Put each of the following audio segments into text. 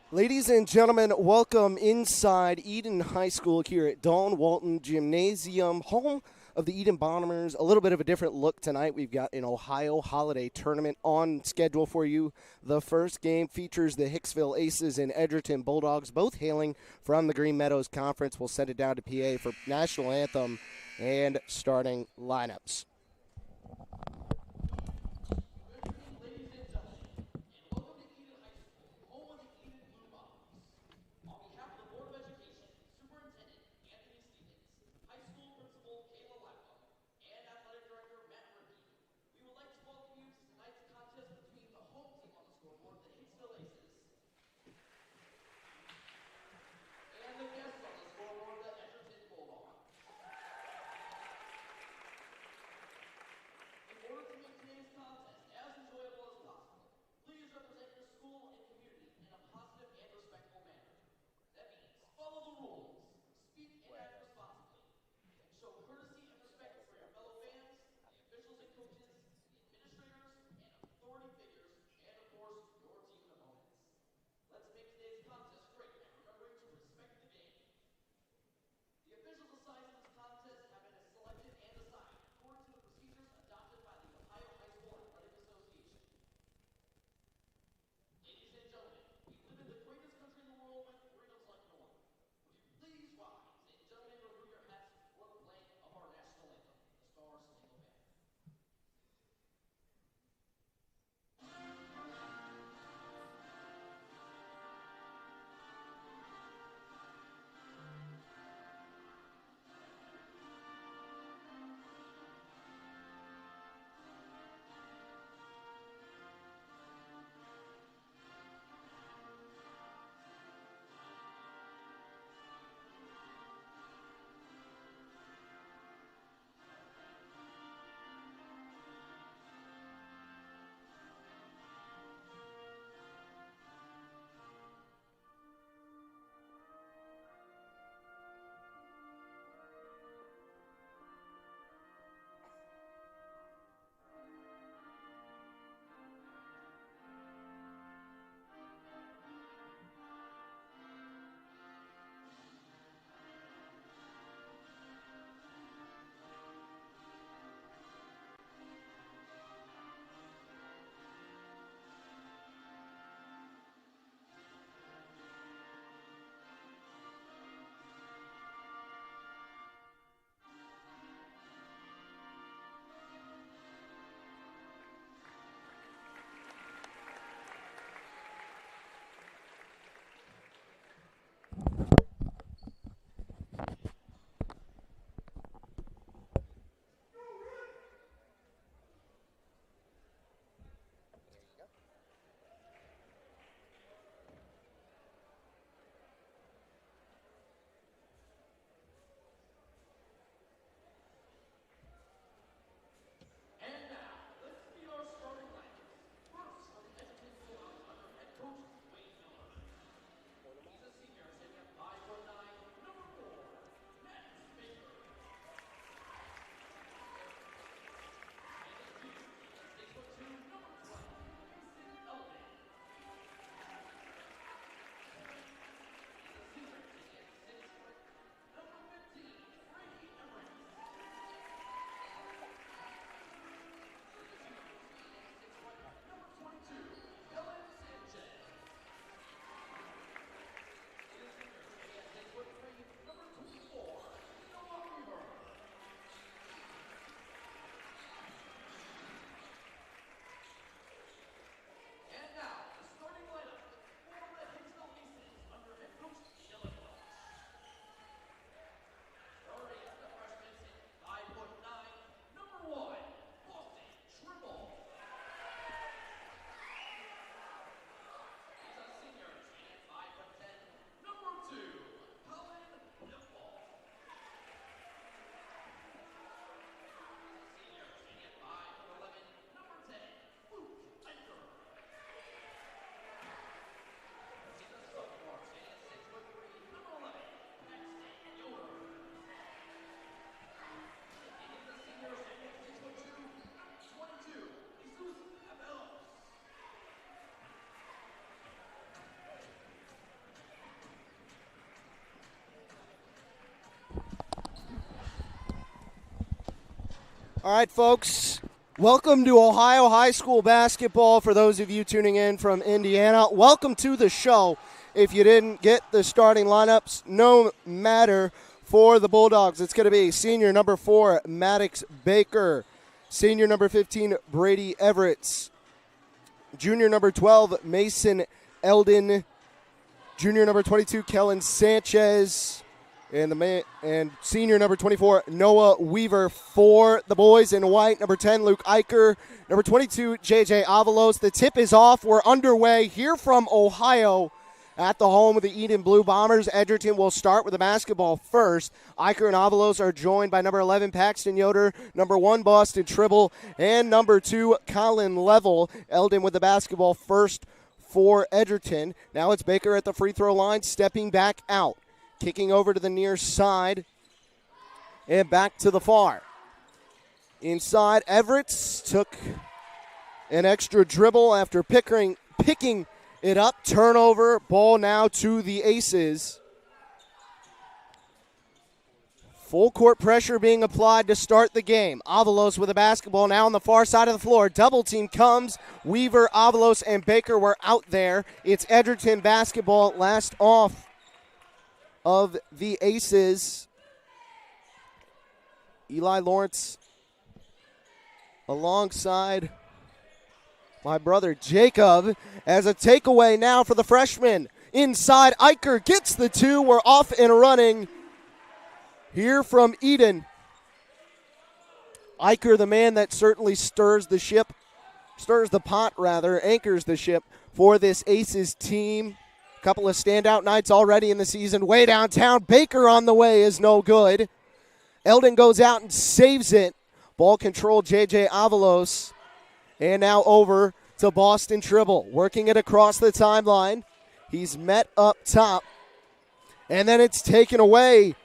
Ladies and gentlemen, welcome inside Eden High School here at Dawn Walton Gymnasium, home of the Eden Bombers. A little bit of a different look tonight. We've got an Ohio Holiday Tournament on schedule for you. The first game features the Hicksville Aces and Edgerton Bulldogs, both hailing from the Green Meadows Conference. We'll send it down to PA for national anthem and starting lineups. All right, folks, welcome to Ohio High School basketball. For those of you tuning in from Indiana, welcome to the show. If you didn't get the starting lineups, no matter for the Bulldogs, it's going to be senior number 4, Maddox Baker, senior number 15, Brady Everett, junior number 12, Mason Eldon, junior number 22, Kellen Sanchez, and senior number 24, Noah Weaver. For the boys in white, number 10, Luke Eicher, number 22, JJ Avalos. The tip is off. We're underway here from Ohio at the home of the Eden Blue Bombers. Edgerton will start with the basketball first. Eicher and Avalos are joined by number 11, Paxton Yoder, number 1, Boston Tribble, and number 2, Colin Level. Eldon with the basketball first for Edgerton. Now it's Baker at the free throw line, stepping back out. Kicking over to the near side and back to the far. Inside, Everett took an extra dribble after picking it up. Turnover, ball now to the Aces. Full court pressure being applied to start the game. Avalos with the basketball now on the far side of the floor. Double team comes. Weaver, Avalos, and Baker were out there. It's Edgerton basketball last off of the Aces. Eli Lawrence alongside my brother Jacob as a takeaway now for the freshman. Inside, Eicher gets the 2. We're off and running here from Eden. Eicher, the man that certainly stirs the pot, anchors the ship for this Aces team. Couple of standout nights already in the season. Way downtown. Baker on the way is no good. Eldon goes out and saves it. Ball control, J.J. Avalos. And now over to Boston Tribble. Working it across the timeline. He's met up top. And then it's taken away.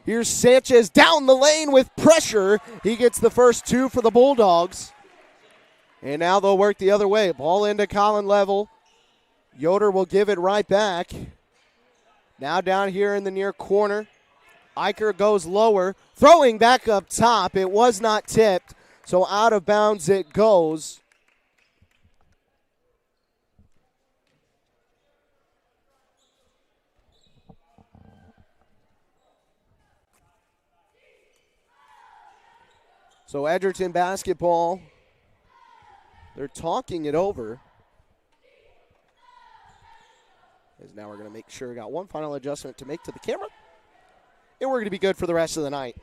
Here's Sanchez down the lane with pressure. He gets the first 2 for the Bulldogs. And now they'll work the other way. Ball into Colin Level. Yoder will give it right back. Now down here in the near corner. Eicher goes lower. Throwing back up top. It was not tipped. So out of bounds it goes. So Edgerton basketball. They're talking it over. As now we're going to make sure we got one final adjustment to make to the camera. And we're going to be good for the rest of the night.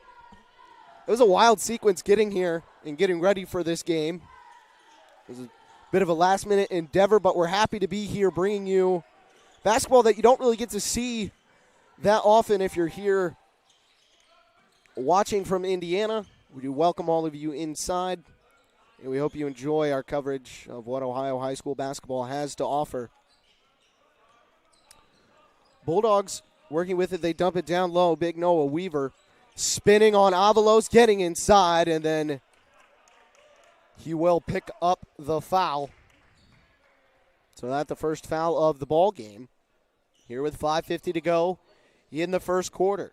It was a wild sequence getting here and getting ready for this game. It was a bit of a last-minute endeavor, but we're happy to be here bringing you basketball that you don't really get to see that often if you're here watching from Indiana. We do welcome all of you inside, and we hope you enjoy our coverage of what Ohio high school basketball has to offer. Bulldogs working with it. They dump it down low. Big Noah Weaver spinning on Avalos, getting inside, and then he will pick up the foul. So that's the first foul of the ball game. Here with 5:50 to go in the first quarter.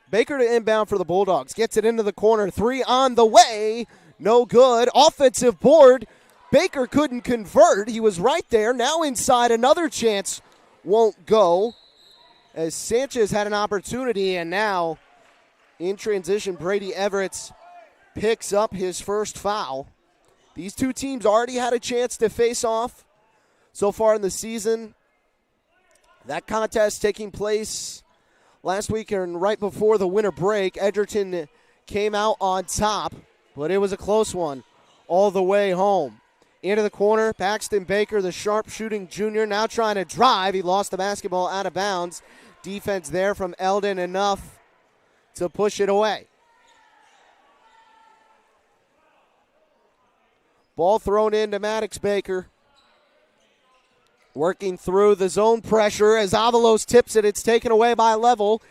Baker to inbound for the Bulldogs. Gets it into the corner. 3 on the way. No good. Offensive board. Baker couldn't convert. He was right there. Now inside, another chance won't go. As Sanchez had an opportunity, and now in transition, Brady Everett picks up his first foul. These two teams already had a chance to face off so far in the season. That contest taking place last week and right before the winter break. Edgerton came out on top, but it was a close one all the way home. Into the corner, Paxton Baker, the sharp-shooting junior, now trying to drive. He lost the basketball out of bounds. Defense there from Eldon, enough to push it away. Ball thrown into Maddox Baker. Working through the zone pressure as Avalos tips it. It's taken away by Level.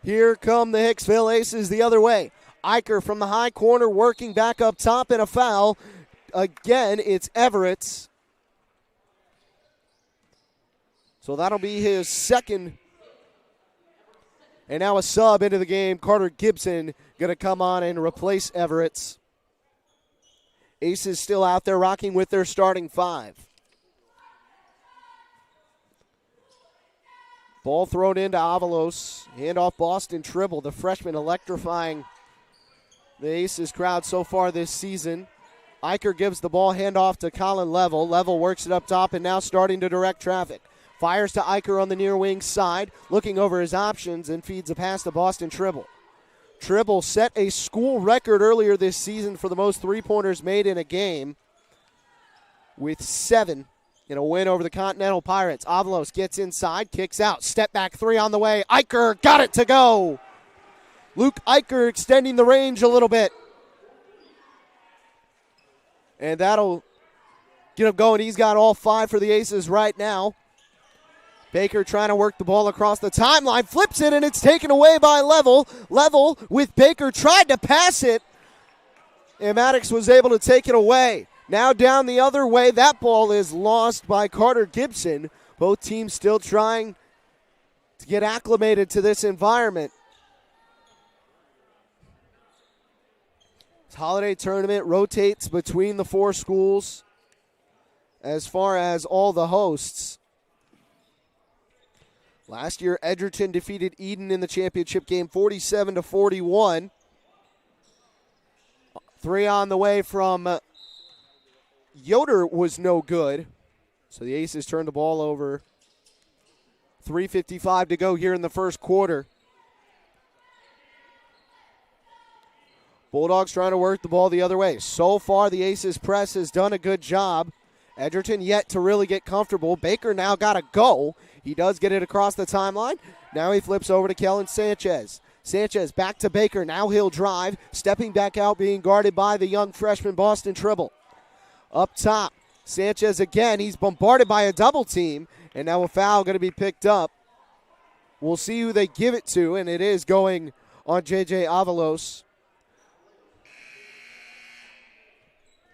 Here come the Hicksville Aces the other way. Eicher from the high corner working back up top, and a foul. Again, it's Everett. So that'll be his second And now a sub into the game. Carter Gibson going to come on and replace Everett. Aces still out there rocking with their starting five. Ball thrown into Avalos. Handoff Boston Tribble, the freshman electrifying the Aces crowd so far this season. Eicher gives the ball handoff to Colin Level. Level works it up top and now starting to direct traffic. Fires to Eicher on the near wing side, looking over his options and feeds a pass to Boston Tribble. Tribble set a school record earlier this season for the most three-pointers made in a game with 7 in a win over the Continental Pirates. Avalos gets inside, kicks out, step back three on the way. Eicher got it to go. Luke Eicher extending the range a little bit. And that'll get him going. He's got all 5 for the Aces right now. Baker trying to work the ball across the timeline, flips it, and it's taken away by Level. Level with Baker tried to pass it, and Maddox was able to take it away. Now down the other way, that ball is lost by Carter Gibson. Both teams still trying to get acclimated to this environment. This holiday tournament rotates between the 4 schools as far as all the hosts. Last year, Edgerton defeated Eden in the championship game 47-41. 3 on the way from Yoder was no good. So the Aces turned the ball over. 3:55 to go here in the first quarter. Bulldogs trying to work the ball the other way. So far, the Aces press has done a good job. Edgerton yet to really get comfortable. Baker now got to go. He does get it across the timeline. Now he flips over to Kellen Sanchez. Sanchez back to Baker. Now he'll drive. Stepping back out, being guarded by the young freshman Boston Tribble. Up top, Sanchez again. He's bombarded by a double team. And now a foul going to be picked up. We'll see who they give it to, and it is going on J.J. Avalos.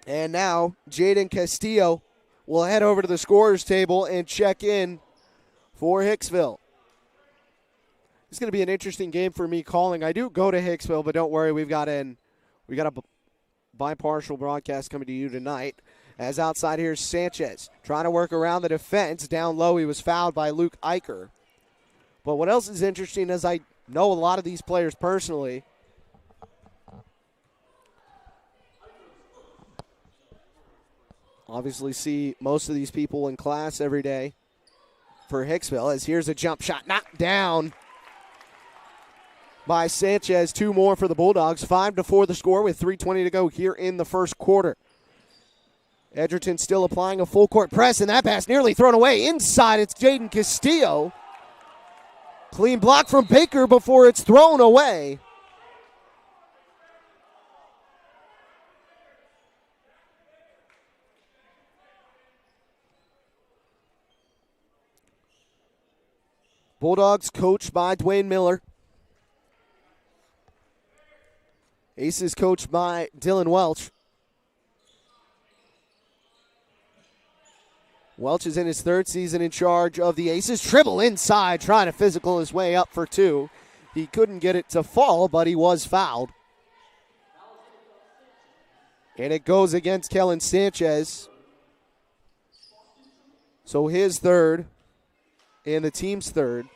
And now Jaden Castillo will head over to the scorer's table and check in for Hicksville. It's going to be an interesting game for me calling. I do go to Hicksville, but don't worry, we got a bipartial broadcast coming to you tonight. As outside here's Sanchez trying to work around the defense. Down low, he was fouled by Luke Eicher. But what else is interesting is I know a lot of these players personally. Obviously see most of these people in class every day for Hicksville. As here's a jump shot knocked down by Sanchez. 2 more for the Bulldogs. 5-4 the score with 3:20 to go here in the first quarter. Edgerton still applying a full court press, and that pass nearly thrown away. Inside, it's Jaden Castillo. Clean block from Baker before it's thrown away. Bulldogs coached by Dwayne Miller. Aces coached by Dylan Welch. Welch is in his 3rd season in charge of the Aces. Tribble inside, trying to physical his way up for 2. He couldn't get it to fall, but he was fouled. And it goes against Kellen Sanchez. So his 3rd and the team's 3rd.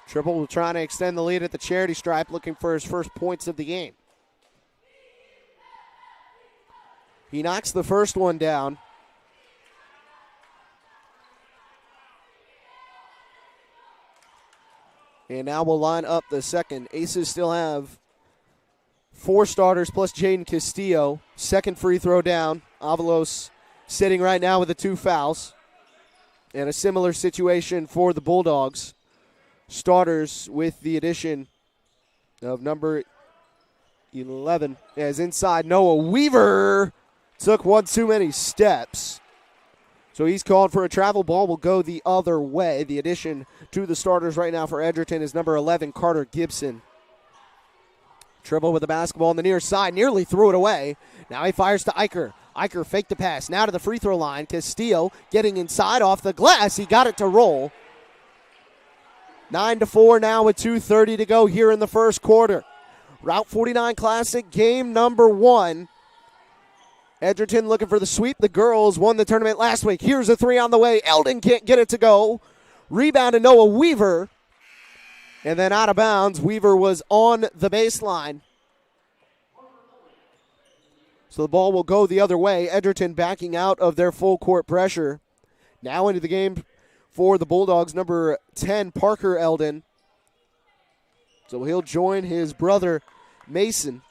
Tribble trying to extend the lead at the charity stripe, looking for his first points of the game. He knocks the first one down. And now we'll line up the second. Aces still have 4 starters plus Jaden Castillo. Second free throw down. Avalos sitting right now with the 2 fouls. And a similar situation for the Bulldogs. Starters with the addition of number 11. As inside, Noah Weaver took one too many steps. So he's called for a travel ball. Will go the other way. The addition to the starters right now for Edgerton is number 11, Carter Gibson. Tribble with the basketball on the near side. Nearly threw it away. Now he fires to Eicher. Eicher faked the pass. Now to the free throw line. Castillo getting inside off the glass. He got it to roll. 9-4 now with 2:30 to go here in the first quarter. Route 49 Classic game number 1. Edgerton looking for the sweep. The girls won the tournament last week. Here's a three on the way. Eldon can't get it to go. Rebound to Noah Weaver. And then out of bounds. Weaver was on the baseline. So the ball will go the other way. Edgerton backing out of their full court pressure. Now into the game for the Bulldogs, number 10, Parker Eldon. So he'll join his brother, Mason.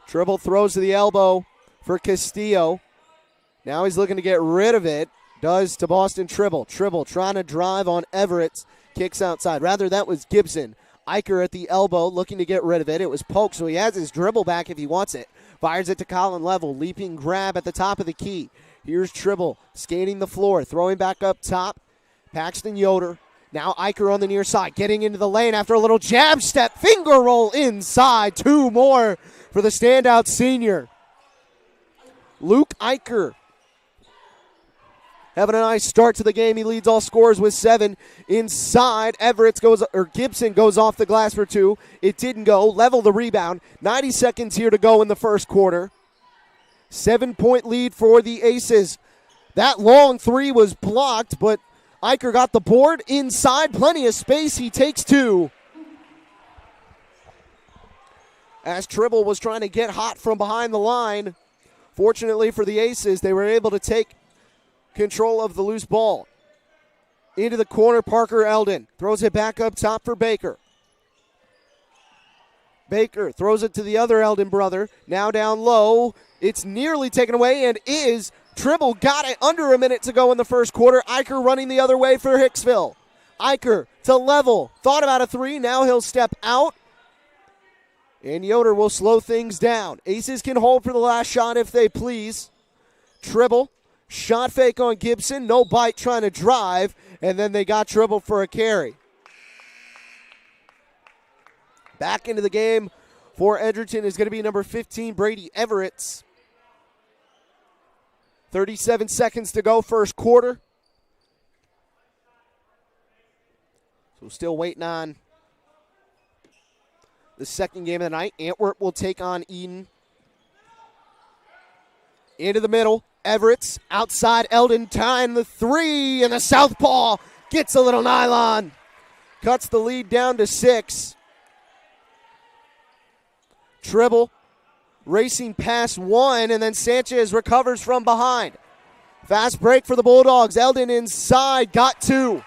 Tribble throws to the elbow for Castillo. Now he's looking to get rid of it. Does to Boston Tribble. Tribble trying to drive on Everett. Kicks outside. Rather, that was Gibson. Eicher at the elbow looking to get rid of it. It was Polk, so he has his dribble back if he wants it. Fires it to Colin Level. Leaping grab at the top of the key. Here's Tribble skating the floor. Throwing back up top. Paxton Yoder. Now Eicher on the near side. Getting into the lane after a little jab step. Finger roll inside. 2 more for the standout senior. Luke Eicher having a nice start to the game. He leads all scorers with 7. Inside, Gibson goes off the glass for 2. It didn't go. Level the rebound. 90 seconds here to go in the first quarter. 7-point lead for the Aces. That long three was blocked, but Eicher got the board inside. Plenty of space. He takes 2. As Tribble was trying to get hot from behind the line. Fortunately for the Aces, they were able to take control of the loose ball. Into the corner, Parker Eldon throws it back up top for Baker. Baker throws it to the other Eldon brother. Now down low. It's nearly taken away and is. Tribble got it under a minute to go in the first quarter. Eicher running the other way for Hicksville. Eicher to Level. Thought about a 3. Now he'll step out. And Yoder will slow things down. Aces can hold for the last shot if they please. Tribble. Shot fake on Gibson. No bite trying to drive. And then they got Tribble for a carry. Back into the game for Edgerton is going to be number 15, Brady Everett. 37 seconds to go, first quarter. So still waiting on the second game of the night. Antwerp will take on Eden. Into the middle. Everett outside. Eldon tying the 3, and the southpaw gets a little nylon. Cuts the lead down to 6. Tribble racing past 1, and then Sanchez recovers from behind. Fast break for the Bulldogs. Eldon inside, got 2.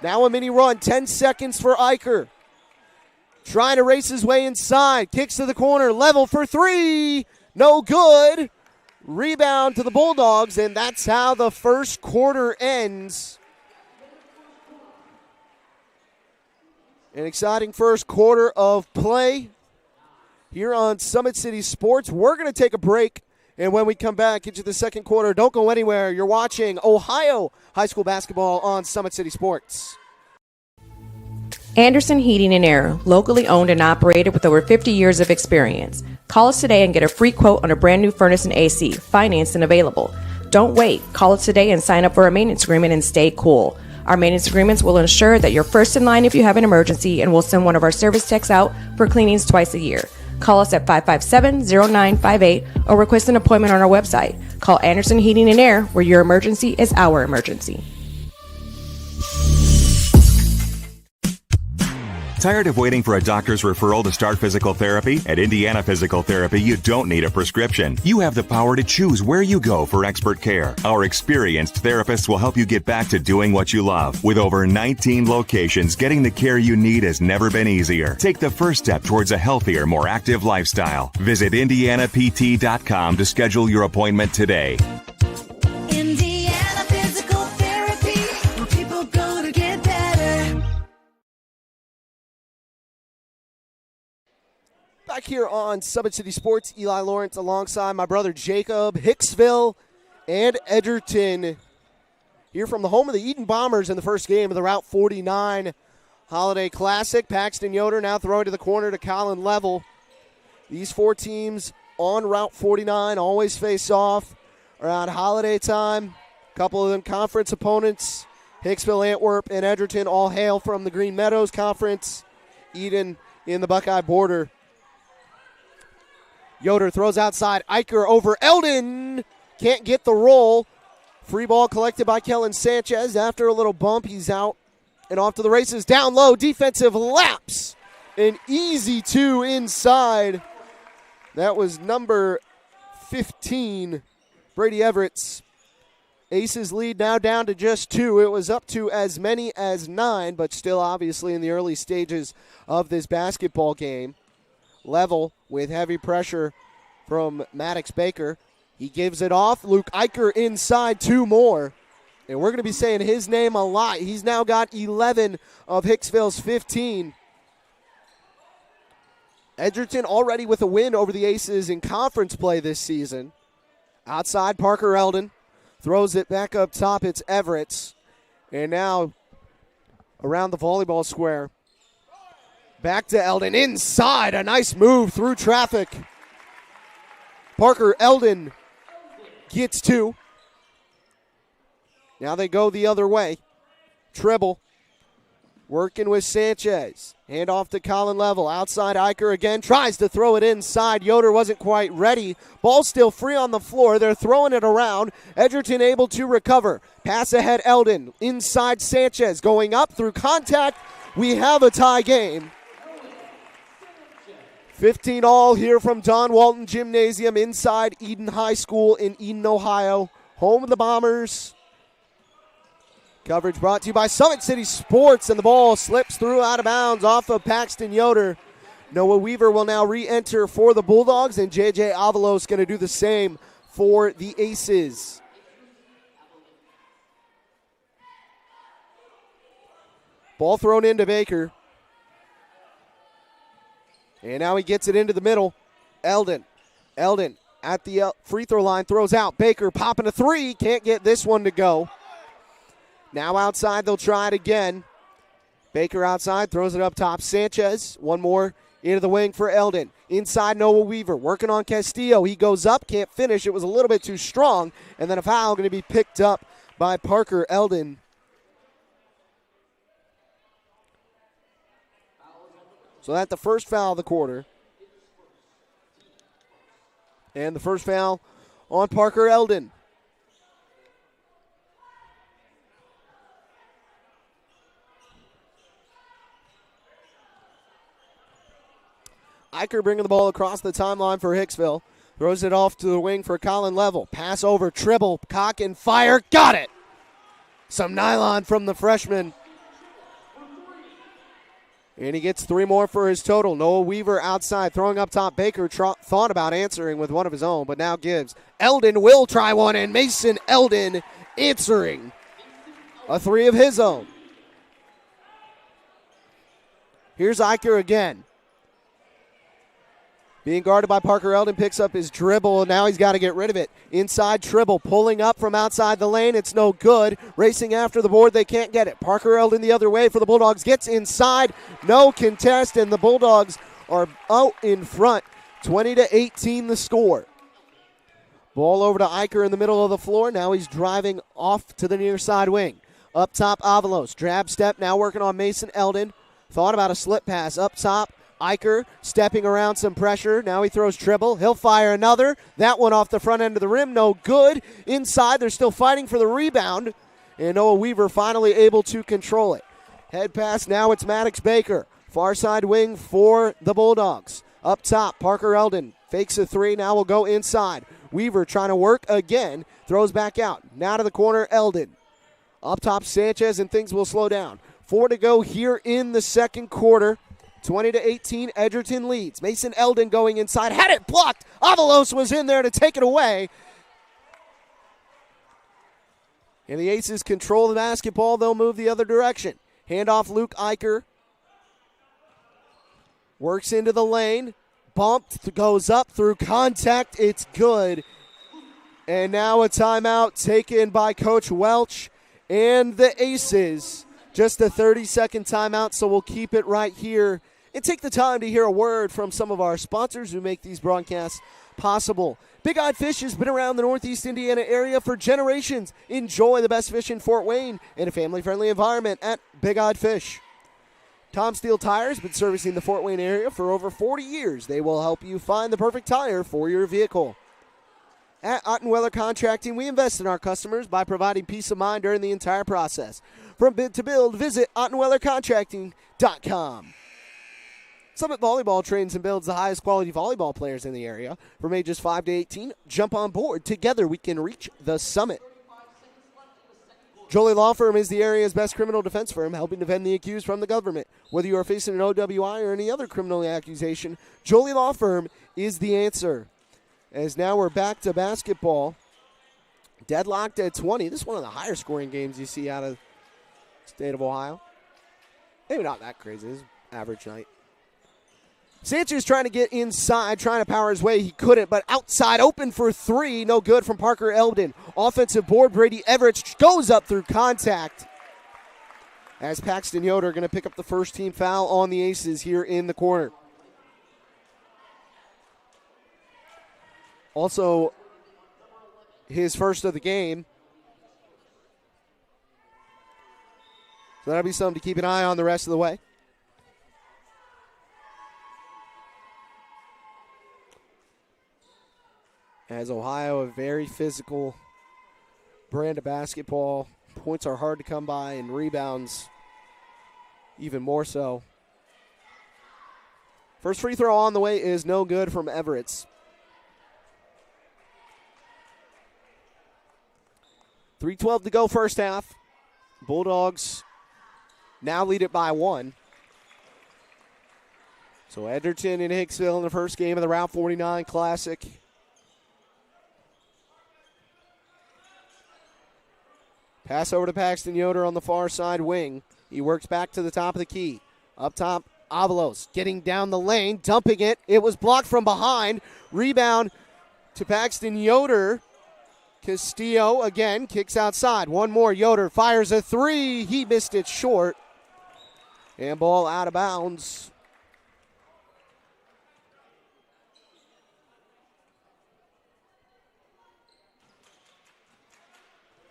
Now a mini run, 10 seconds for Eicher. Trying to race his way inside. Kicks to the corner, Level for 3. No good. Rebound to the Bulldogs, and that's how the first quarter ends. An exciting first quarter of play here on Summit City Sports. We're going to take a break, and when we come back into the second quarter, don't go anywhere. You're watching Ohio High School basketball on Summit City Sports. Anderson Heating and Air, locally owned and operated with over 50 years of experience. Call us today and get a free quote on a brand new furnace and AC, financed and available. Don't wait. Call us today and sign up for a maintenance agreement and stay cool. Our maintenance agreements will ensure that you're first in line if you have an emergency, and we'll send one of our service techs out for cleanings twice a year. Call us at 557-0958 or request an appointment on our website. Call Anderson Heating and Air, where your emergency is our emergency. Tired of waiting for a doctor's referral to start physical therapy? At Indiana Physical Therapy, you don't need a prescription. You have the power to choose where you go for expert care. Our experienced therapists will help you get back to doing what you love. With over 19 locations, getting the care you need has never been easier. Take the first step towards a healthier, more active lifestyle. Visit IndianaPT.com to schedule your appointment today. Indiana Physical Therapy, where people go to get better. Back here on Summit City Sports, Eli Lawrence alongside my brother Jacob, Hicksville, and Edgerton. Here from the home of the Eden Bombers in the first game of the Route 49 Holiday Classic. Paxton Yoder now throwing to the corner to Colin Level. These 4 teams on Route 49 always face off around holiday time. couple of them conference opponents. Hicksville, Antwerp, and Edgerton all hail from the Green Meadows Conference. Eden in the Buckeye border. Yoder throws outside. Eicher over Eldon. Can't get the roll. Free ball collected by Kellen Sanchez. After a little bump, he's out and off to the races. Down low, defensive lapse. An easy 2 inside. That was number 15, Brady Everett's. Aces lead now down to just 2. It was up to as many as 9, but still obviously in the early stages of this basketball game. Level with heavy pressure from Maddox Baker. He gives it off. Luke Eicher inside, 2 more. And we're going to be saying his name a lot. He's now got 11 of Hicksville's 15. Edgerton already with a win over the Aces in conference play this season. Outside, Parker Eldon throws it back up top. It's Everett's. And now around the volleyball square. Back to Eldon inside. A nice move through traffic. Parker Eldon gets 2. Now they go the other way. Treble working with Sanchez. Hand off to Colin Level. Outside Eicher again. Tries to throw it inside. Yoder wasn't quite ready. Ball still free on the floor. They're throwing it around. Edgerton able to recover. Pass ahead Eldon. Inside Sanchez. Going up through contact. We have a tie game. 15 all here from Don Walton Gymnasium inside Eden High School in Eden, Ohio. Home of the Bombers. Coverage brought to you by Summit City Sports, and the ball slips through out of bounds off of Paxton Yoder. Noah Weaver will now re-enter for the Bulldogs, and J.J. Avalos going to do the same for the Aces. Ball thrown into Baker. And now he gets it into the middle. Eldon at the free throw line throws out. Baker popping a 3. Can't get this one to go. Now outside, they'll try it again. Baker outside, throws it up top. Sanchez, one more into the wing for Eldon. Inside, Noah Weaver, working on Castillo. He goes up, can't finish. It was a little bit too strong. And then a foul going to be picked up by Parker Eldon. So that's the first foul of the quarter. And the first foul on Parker Eldon. Eicher bringing the ball across the timeline for Hicksville. Throws it off to the wing for Colin Level. Pass over, dribble, cock and fire. Got it! Some nylon from the freshman. And he gets 3 more for his total. Noah Weaver outside, throwing up top. Baker thought about answering with one of his own, but now gives. Eldon will try one, and Mason Eldon answering a 3 of his own. Here's Eicher again. Being guarded by Parker Eldon, picks up his dribble, and now he's got to get rid of it. Inside Tribble, pulling up from outside the lane. It's no good. Racing after the board, they can't get it. Parker Eldon the other way for the Bulldogs. Gets inside, no contest, and the Bulldogs are out in front. 20-18 the score. Ball over to Eicher in the middle of the floor. Now he's driving off to the near side wing. Up top, Avalos. Drab step, now working on Mason Eldon. Thought about a slip pass. Up top, Eicher stepping around some pressure. Now he throws Tribble. He'll fire another. That one off the front end of the rim. No good. Inside, they're still fighting for the rebound. And Noah Weaver finally able to control it. Head pass, now it's Maddox Baker. Far side wing for the Bulldogs. Up top, Parker Eldon fakes a 3. Now will go inside. Weaver trying to work again. Throws back out. Now to the corner, Eldon. Up top, Sanchez, and things will slow down. 4 to go here in the second quarter. 20-18, Edgerton leads. Mason Eldon going inside. Had it blocked. Avalos was in there to take it away. And the Aces control the basketball. They'll move the other direction. Handoff Luke Eicher. Works into the lane. Bumped. Goes up through contact. It's good. And now a timeout taken by Coach Welch and the Aces. Just a 30-second timeout, so we'll keep it right here and take the time to hear a word from some of our sponsors who make these broadcasts possible. Big Eyed Fish has been around the Northeast Indiana area for generations. Enjoy the best fish in Fort Wayne in a family-friendly environment at Big Eyed Fish. Tom Steele Tires has been servicing the Fort Wayne area for over 40 years. They will help you find the perfect tire for your vehicle. At Ottenweller Contracting, we invest in our customers by providing peace of mind during the entire process. From bid to build, visit OttenwellerContracting.com. Summit Volleyball trains and builds the highest quality volleyball players in the area. From ages 5 to 18, jump on board. Together we can reach the summit. Jolie Law Firm is the area's best criminal defense firm, helping defend the accused from the government. Whether you are facing an OWI or any other criminal accusation, Jolie Law Firm is the answer. As now we're back to basketball. Deadlocked at 20. This is one of the higher scoring games you see out of the state of Ohio. Maybe not that crazy. This is average night. Sanchez trying to get inside, trying to power his way. He couldn't, but outside, open for three. No good from Parker Eldon. Offensive board, Brady Everett goes up through contact. As Paxton Yoder going to pick up the first team foul on the Aces here in the corner. Also, his first of the game. So that'll be something to keep an eye on the rest of the way. As Ohio, a very physical brand of basketball. Points are hard to come by, and rebounds even more so. First free throw on the way is no good from Everett. 3:12 to go first half. Bulldogs now lead it by 1. So Edgerton and Hicksville in the first game of the Route 49 Classic. Pass over to Paxton Yoder on the far side wing. He works back to the top of the key. Up top, Avalos getting down the lane, dumping it. It was blocked from behind. Rebound to Paxton Yoder. Castillo again kicks outside. One more. Yoder fires a three. He missed it short. And ball out of bounds.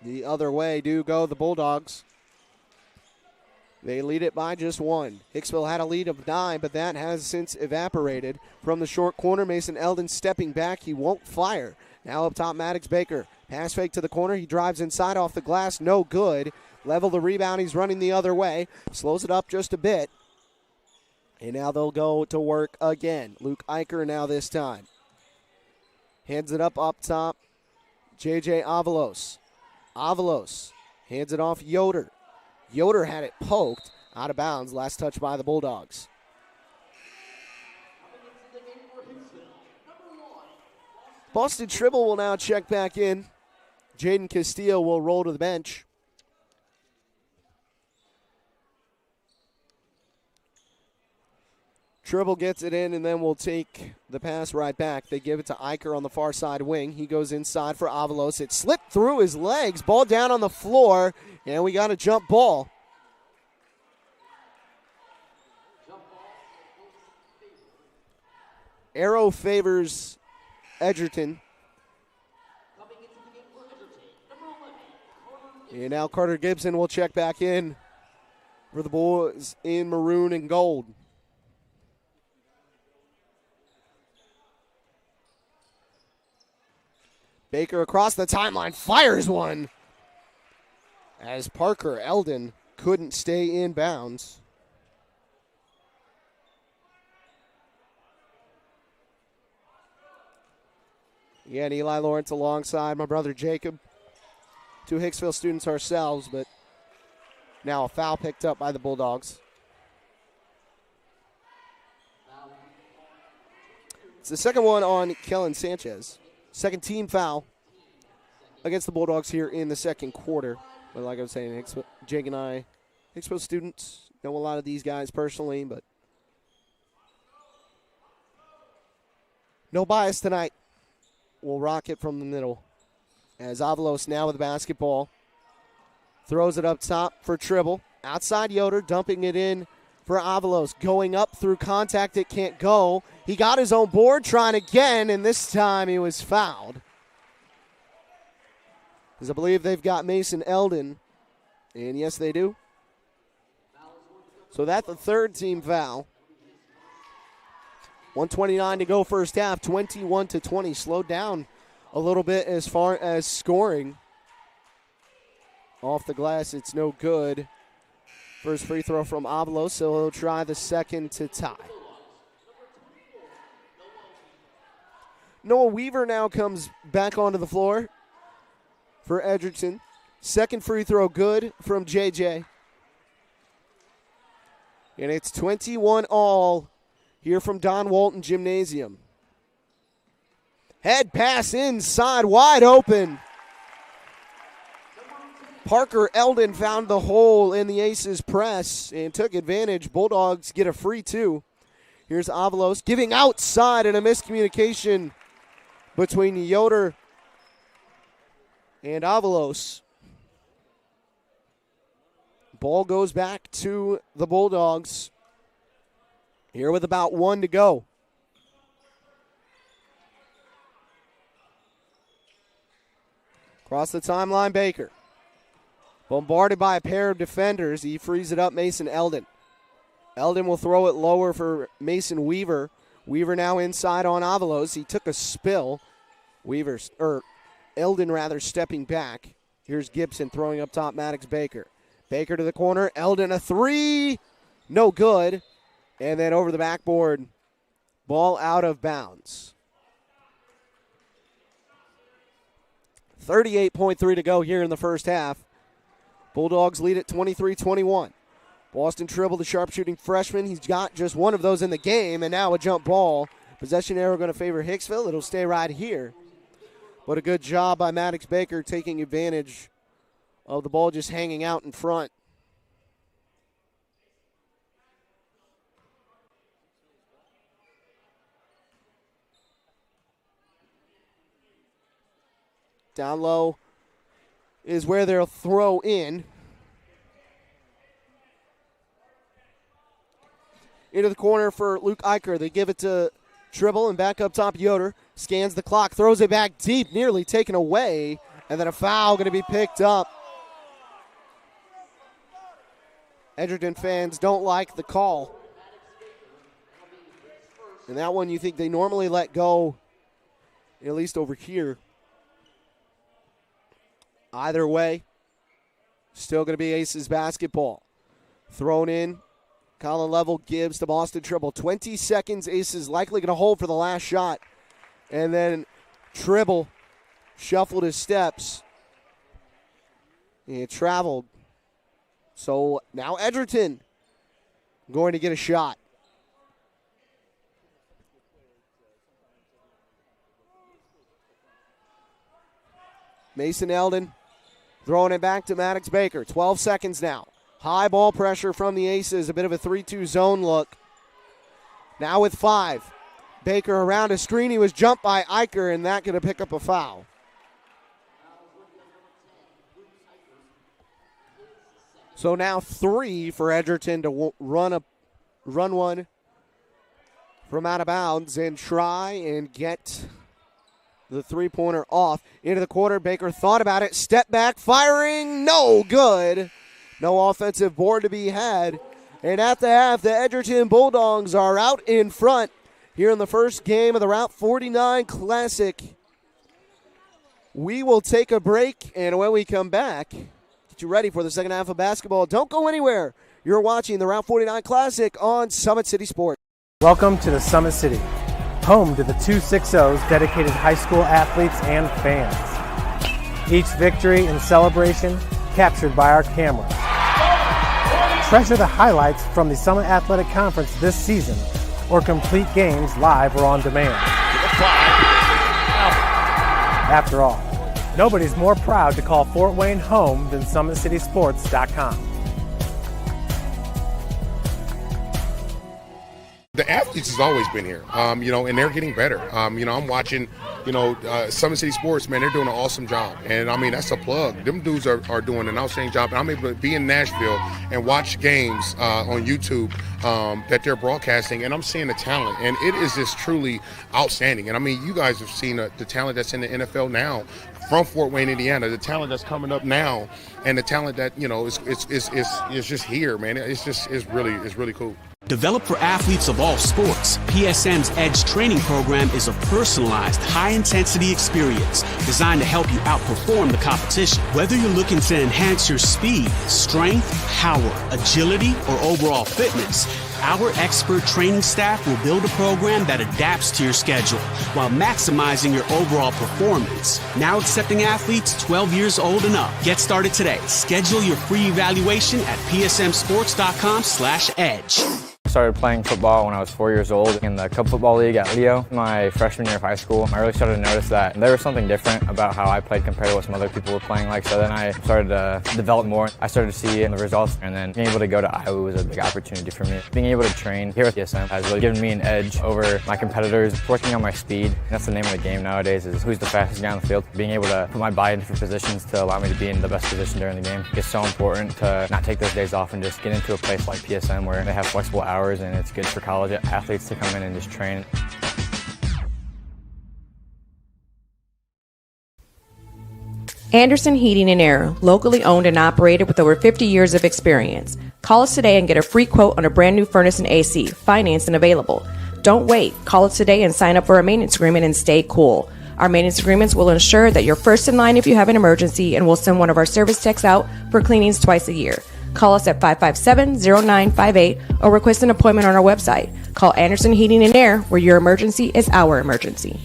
The other way do go the Bulldogs. They lead it by just 1. Hicksville had a lead of 9, but that has since evaporated. From the short corner, Mason Eldon stepping back. He won't fire. Now up top, Maddox Baker. Pass fake to the corner. He drives inside off the glass. No good. Level the rebound. He's running the other way. Slows it up just a bit. And now they'll go to work again. Luke Eicher now this time. Hands it up top. J.J. Avalos. Avalos hands it off Yoder. Yoder had it poked out of bounds. Last touch by the Bulldogs. Boston Tribble will now check back in. Jaden Castillo will roll to the bench. Tribble gets it in and then will take the pass right back. They give it to Eicher on the far side wing. He goes inside for Avalos. It slipped through his legs. Ball down on the floor, and we got a jump ball. Arrow favors Edgerton. And now Carter Gibson will check back in for the boys in maroon and gold. Baker across the timeline, fires one as Parker Eldon couldn't stay in bounds. Yeah, and Eli Lawrence alongside my brother Jacob. 2 Hicksville students ourselves, but now a foul picked up by the Bulldogs. It's the second one on Kellen Sanchez. Second team foul against the Bulldogs here in the second quarter. But like I was saying, Jake and I, Hicksville students, know a lot of these guys personally, but no bias tonight. We'll rock it from the middle. As Avalos now with the basketball. Throws it up top for Tribble. Outside Yoder, dumping it in for Avalos. Going up through contact, it can't go. He got his own board, trying again, and this time he was fouled. Because I believe they've got Mason Eldon, and yes, they do. So that's the third team foul. 1:29 to go first half, 21-20. Slowed down a little bit as far as scoring. Off the glass, it's no good. First free throw from Avalos, so he'll try the second to tie. Noah Weaver now comes back onto the floor for Edgerton. Second free throw good from JJ. And it's 21-all here from Don Walton Gymnasium. Head pass inside, wide open. Parker Eldon found the hole in the Aces press and took advantage. Bulldogs get a free two. Here's Avalos giving outside, and a miscommunication between Yoder and Avalos. Ball goes back to the Bulldogs here with about 1 to go. Across the timeline, Baker. Bombarded by a pair of defenders. He frees it up, Mason Eldon. Eldon will throw it lower for Mason Weaver. Weaver now inside on Avalos. He took a spill. Eldon stepping back. Here's Gibson throwing up top, Maddox Baker. Baker to the corner. Eldon a three. No good. And then over the backboard. Ball out of bounds. 38.3 to go here in the first half. Bulldogs lead at 23-21. Boston Tribble, the sharpshooting freshman. He's got just one of those in the game, and now a jump ball. Possession arrow going to favor Hicksville. It'll stay right here. But a good job by Maddox Baker taking advantage of the ball just hanging out in front. Down low is where they'll throw in. Into the corner for Luke Eicher. They give it to Tribble, and back up top Yoder. Scans the clock, throws it back deep, nearly taken away, and then a foul going to be picked up. Edgerton fans don't like the call. And that one you think they normally let go, at least over here. Either way, still going to be Aces basketball. Thrown in. Colin Level gives to Boston Tribble. 20 seconds. Aces likely going to hold for the last shot. And then Tribble shuffled his steps. And traveled. So now Edgerton going to get a shot. Mason Eldon throwing it back to Maddox Baker. 12 seconds now. High ball pressure from the Aces. A bit of a 3-2 zone look. Now with 5. Baker around a screen. He was jumped by Eicher, and that going to pick up a foul. So now 3 for Edgerton to run one from out of bounds and try and get the three-pointer off. Into the quarter, Baker thought about it. Step back, firing, no good. No offensive board to be had. And at the half, the Edgerton Bulldogs are out in front here in the first game of the Route 49 Classic. We will take a break, and when we come back, get you ready for the second half of basketball. Don't go anywhere. You're watching the Route 49 Classic on Summit City Sports. Welcome to the Summit City, home to the 260's dedicated high school athletes and fans. Each victory and celebration captured by our camera. Treasure the highlights from the Summit Athletic Conference this season, or complete games live or on demand. After all, nobody's more proud to call Fort Wayne home than SummitCitySports.com. The the athletes has always been here, and they're getting better. I'm watching, Summit City Sports, man, they're doing an awesome job. And, that's a plug. Them dudes are doing an outstanding job. And I'm able to be in Nashville and watch games on YouTube that they're broadcasting, and I'm seeing the talent. And it is just truly outstanding. And, you guys have seen the talent that's in the NFL now from Fort Wayne, Indiana, the talent that's coming up now, and the talent that, is just here, man. It's really cool. Developed for athletes of all sports, PSM's Edge training program is a personalized, high-intensity experience designed to help you outperform the competition. Whether you're looking to enhance your speed, strength, power, agility, or overall fitness, our expert training staff will build a program that adapts to your schedule while maximizing your overall performance. Now accepting athletes 12 years old and up. Get started today. Schedule your free evaluation at psmsports.com/edge. I started playing football when I was 4 years old in the Cub Football League at Leo. My freshman year of high school, I really started to notice that there was something different about how I played compared to what some other people were playing like. So then I started to develop more. I started to see the results, and then being able to go to Iowa was a big opportunity for me. Being able to train here with PSM has really given me an edge over my competitors. Working on my speed, that's the name of the game nowadays, is who's the fastest guy on the field. Being able to put my body in different positions to allow me to be in the best position during the game. It's so important to not take those days off and just get into a place like PSM where they have flexible hours, and it's good for college athletes to come in and just train. Anderson Heating and Air, locally owned and operated with over 50 years of experience. Call us today and get a free quote on a brand new furnace and AC, financed and available. Don't wait. Call us today and sign up for a maintenance agreement and stay cool. Our maintenance agreements will ensure that you're first in line if you have an emergency, and we'll send one of our service techs out for cleanings twice a year. Call us at 557-0958 or request an appointment on our website. Call Anderson Heating and Air, where your emergency is our emergency.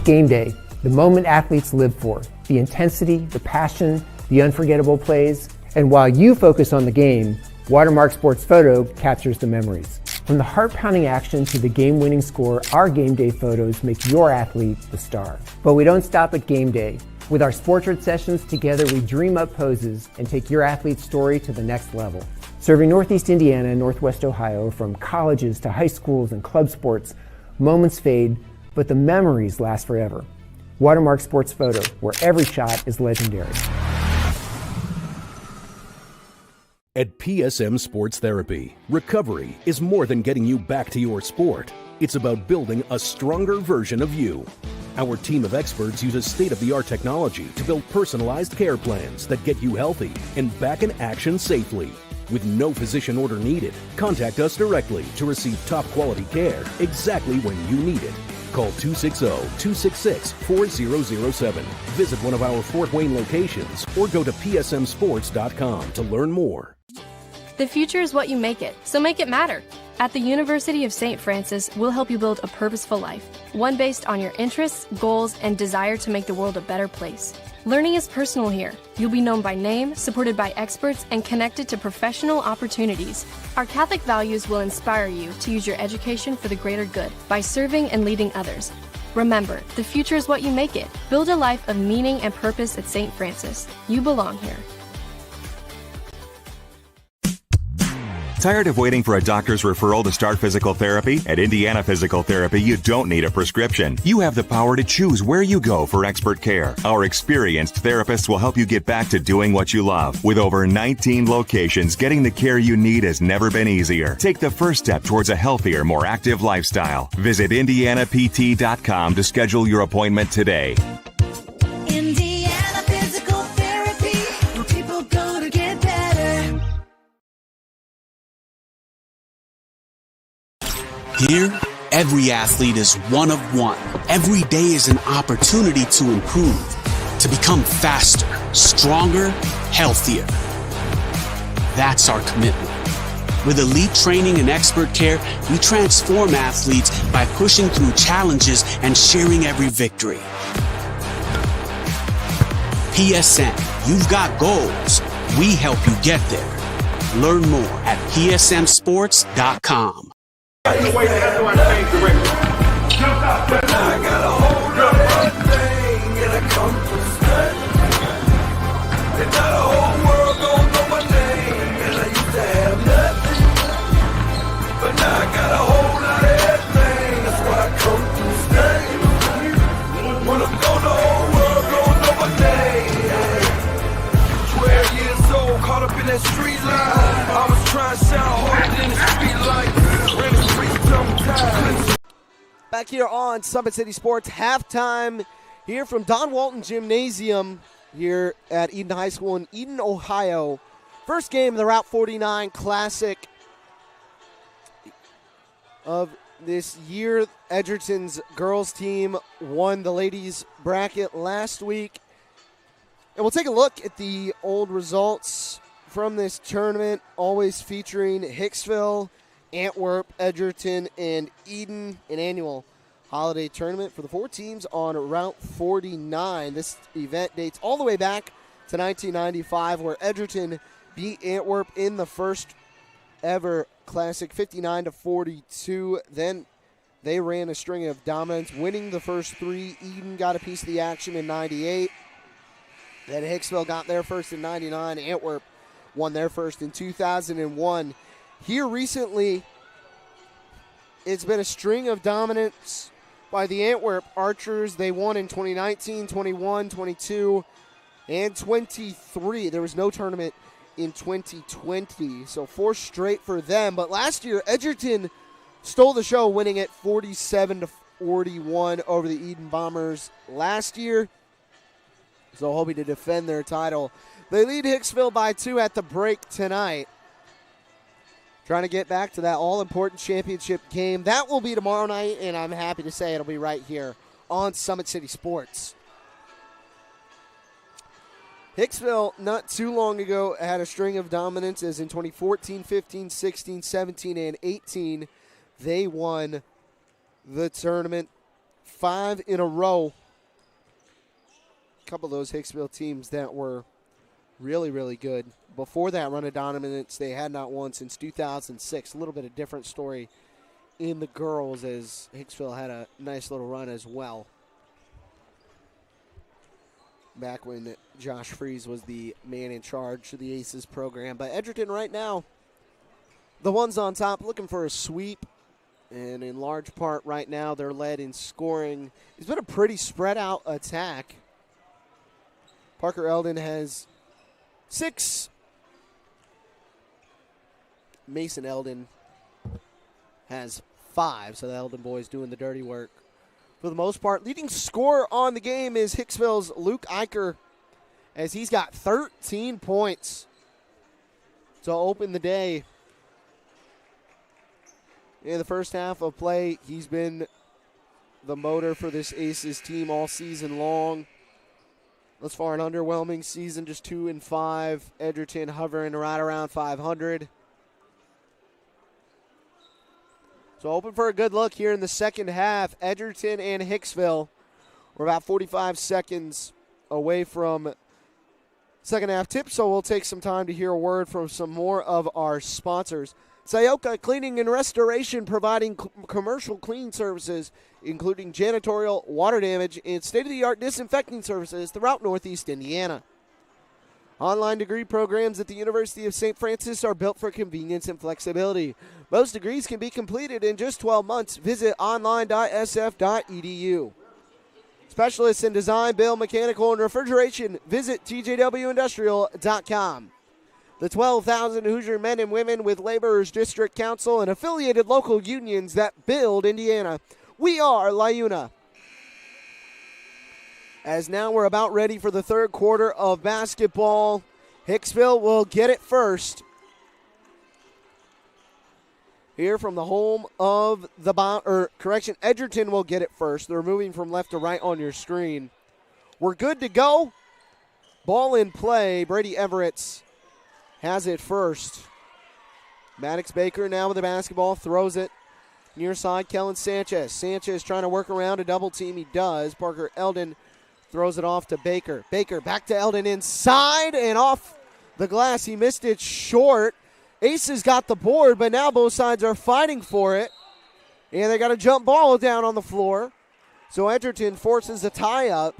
Game day, the moment athletes live for, the intensity, the passion, the unforgettable plays. And while you focus on the game, Watermark Sports Photo captures the memories. From the heart-pounding action to the game-winning score, our game day photos make your athlete the star. But we don't stop at game day. With our Sportrait sessions, together we dream up poses and take your athlete's story to the next level. Serving Northeast Indiana and Northwest Ohio, from colleges to high schools and club sports, moments fade, but the memories last forever. Watermark Sports Photo, where every shot is legendary. At PSM Sports Therapy, recovery is more than getting you back to your sport. It's about building a stronger version of you. Our team of experts uses state-of-the-art technology to build personalized care plans that get you healthy and back in action safely. With no physician order needed, contact us directly to receive top-quality care exactly when you need it. Call 260-266-4007. Visit one of our Fort Wayne locations or go to psmsports.com to learn more. The future is what you make it, so make it matter. At the University of St. Francis, we'll help you build a purposeful life, one based on your interests, goals, and desire to make the world a better place. Learning is personal here. You'll be known by name, supported by experts, and connected to professional opportunities. Our Catholic values will inspire you to use your education for the greater good by serving and leading others. Remember, the future is what you make it. Build a life of meaning and purpose at St. Francis. You belong here. Tired of waiting for a doctor's referral to start physical therapy? At Indiana Physical Therapy, you don't need a prescription. You have the power to choose where you go for expert care. Our experienced therapists will help you get back to doing what you love. With over 19 locations, getting the care you need has never been easier. Take the first step towards a healthier, more active lifestyle. Visit IndianaPT.com to schedule your appointment today. Indiana Physical Therapy, where people go to get better. Here, every athlete is one of one. Every day is an opportunity to improve, to become faster, stronger, healthier. That's our commitment. With elite training and expert care, we transform athletes by pushing through challenges and sharing every victory. PSN, you've got goals. We help you get there. Learn more at psmsports.com. Back here on Summit City Sports, halftime here from Don Walton Gymnasium here at Eden High School in Eden, Ohio. First game of the Route 49 Classic of this year. Edgerton's girls team won the ladies bracket last week. And we'll take a look at the old results from this tournament, always featuring Hicksville, Antwerp, Edgerton, and Eden, an annual holiday tournament for the 4 teams on Route 49. This event dates all the way back to 1995, where Edgerton beat Antwerp in the first ever Classic 59-42. Then they ran a string of dominance, winning the first 3. Eden got a piece of the action in 98. Then Hicksville got their first in 99. Antwerp won their first in 2001. Here recently, it's been a string of dominance by the Antwerp Archers. They won in 2019, 21, 22, and 23. There was no tournament in 2020, so 4 straight for them. But last year, Edgerton stole the show, winning at 47-41 over the Eden Bombers last year. So hoping to defend their title. They lead Hicksville by 2 at the break tonight. Trying to get back to that all-important championship game. That will be tomorrow night, and I'm happy to say it'll be right here on Summit City Sports. Hicksville, not too long ago, had a string of dominance, as in 2014, 15, 16, 17, and 18. They won the tournament 5 in a row. A couple of those Hicksville teams that were really, really good. Before that run of dominance, they had not won since 2006. A little bit of different story in the girls, as Hicksville had a nice little run as well. Back when Josh Freeze was the man in charge of the Aces program. But Edgerton right now, the ones on top, looking for a sweep. And in large part right now, they're led in scoring. It's been a pretty spread out attack. Parker Eldon has 6. Mason Eldon has 5, so the Eldon boys doing the dirty work for the most part. Leading scorer on the game is Hicksville's Luke Eicher, as he's got 13 points to open the day. In the first half of play, he's been the motor for this Aces team all season long. Thus far, an underwhelming season, just 2-5. Edgerton hovering right around 500. So open for a good look here in the second half. Edgerton and Hicksville. We're about 45 seconds away from second half tip, so we'll take some time to hear a word from some more of our sponsors. Sayoka Cleaning and Restoration, providing commercial cleaning services, including janitorial, water damage, and state-of-the-art disinfecting services throughout Northeast Indiana. Online degree programs at the University of St. Francis are built for convenience and flexibility. Most degrees can be completed in just 12 months. Visit online.sf.edu. Specialists in design, build, mechanical, and refrigeration. Visit tjwindustrial.com. The 12,000 Hoosier men and women with Laborers District Council and affiliated local unions that build Indiana. We are LiUNA. As now we're about ready for the third quarter of basketball. Hicksville will get it first. Here from the home of the Edgerton will get it first. They're moving from left to right on your screen. We're good to go. Ball in play. Brady Everett has it first. Maddox Baker now with the basketball, throws it near side. Kellen Sanchez. Sanchez trying to work around a double team. He does. Parker Eldon throws it off to Baker. Baker back to Eldon inside and off the glass. He missed it short. Aces got the board, but now both sides are fighting for it. And they got a jump ball down on the floor. So Edgerton forces a tie-up.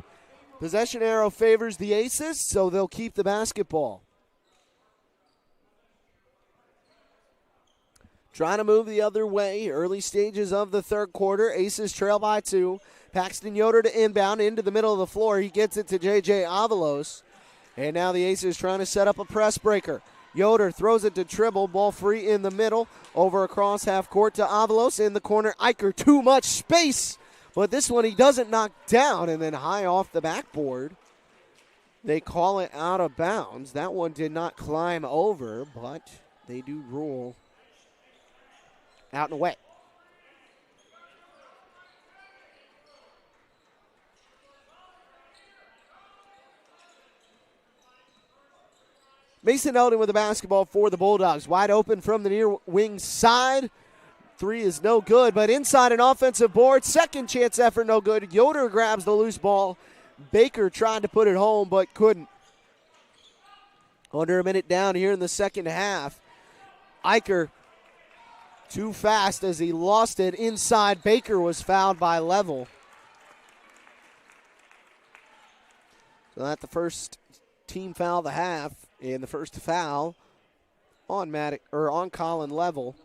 Possession arrow favors the Aces, so they'll keep the basketball. Trying to move the other way. Early stages of the third quarter. Aces trail by 2. Paxton Yoder to inbound into the middle of the floor. He gets it to J.J. Avalos. And now the Aces trying to set up a press breaker. Yoder throws it to Tribble. Ball free in the middle. Over across half court to Avalos. In the corner, Eicher. Too much space. But this one he doesn't knock down. And then high off the backboard. They call it out of bounds. That one did not climb over, but they do rule out and away. Mason Eldon with the basketball for the Bulldogs. Wide open from the near wing side. 3 is no good, but inside an offensive board. Second chance effort, no good. Yoder grabs the loose ball. Baker tried to put it home, but couldn't. Under a minute down here in the second half. Eicher too fast as he lost it inside. Baker was fouled by Level. So that's the first team foul of the half, and the first foul on Colin Level.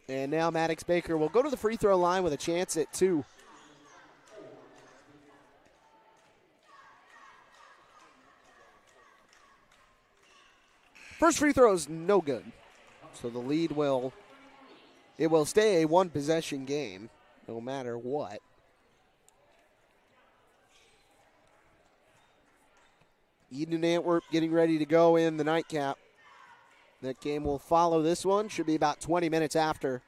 And now Maddox Baker will go to the free throw line with a chance at 2. First free throw is no good. So the lead will stay a one-possession game no matter what. Eden and Antwerp getting ready to go in the nightcap. That game will follow this one. Should be about 20 minutes after.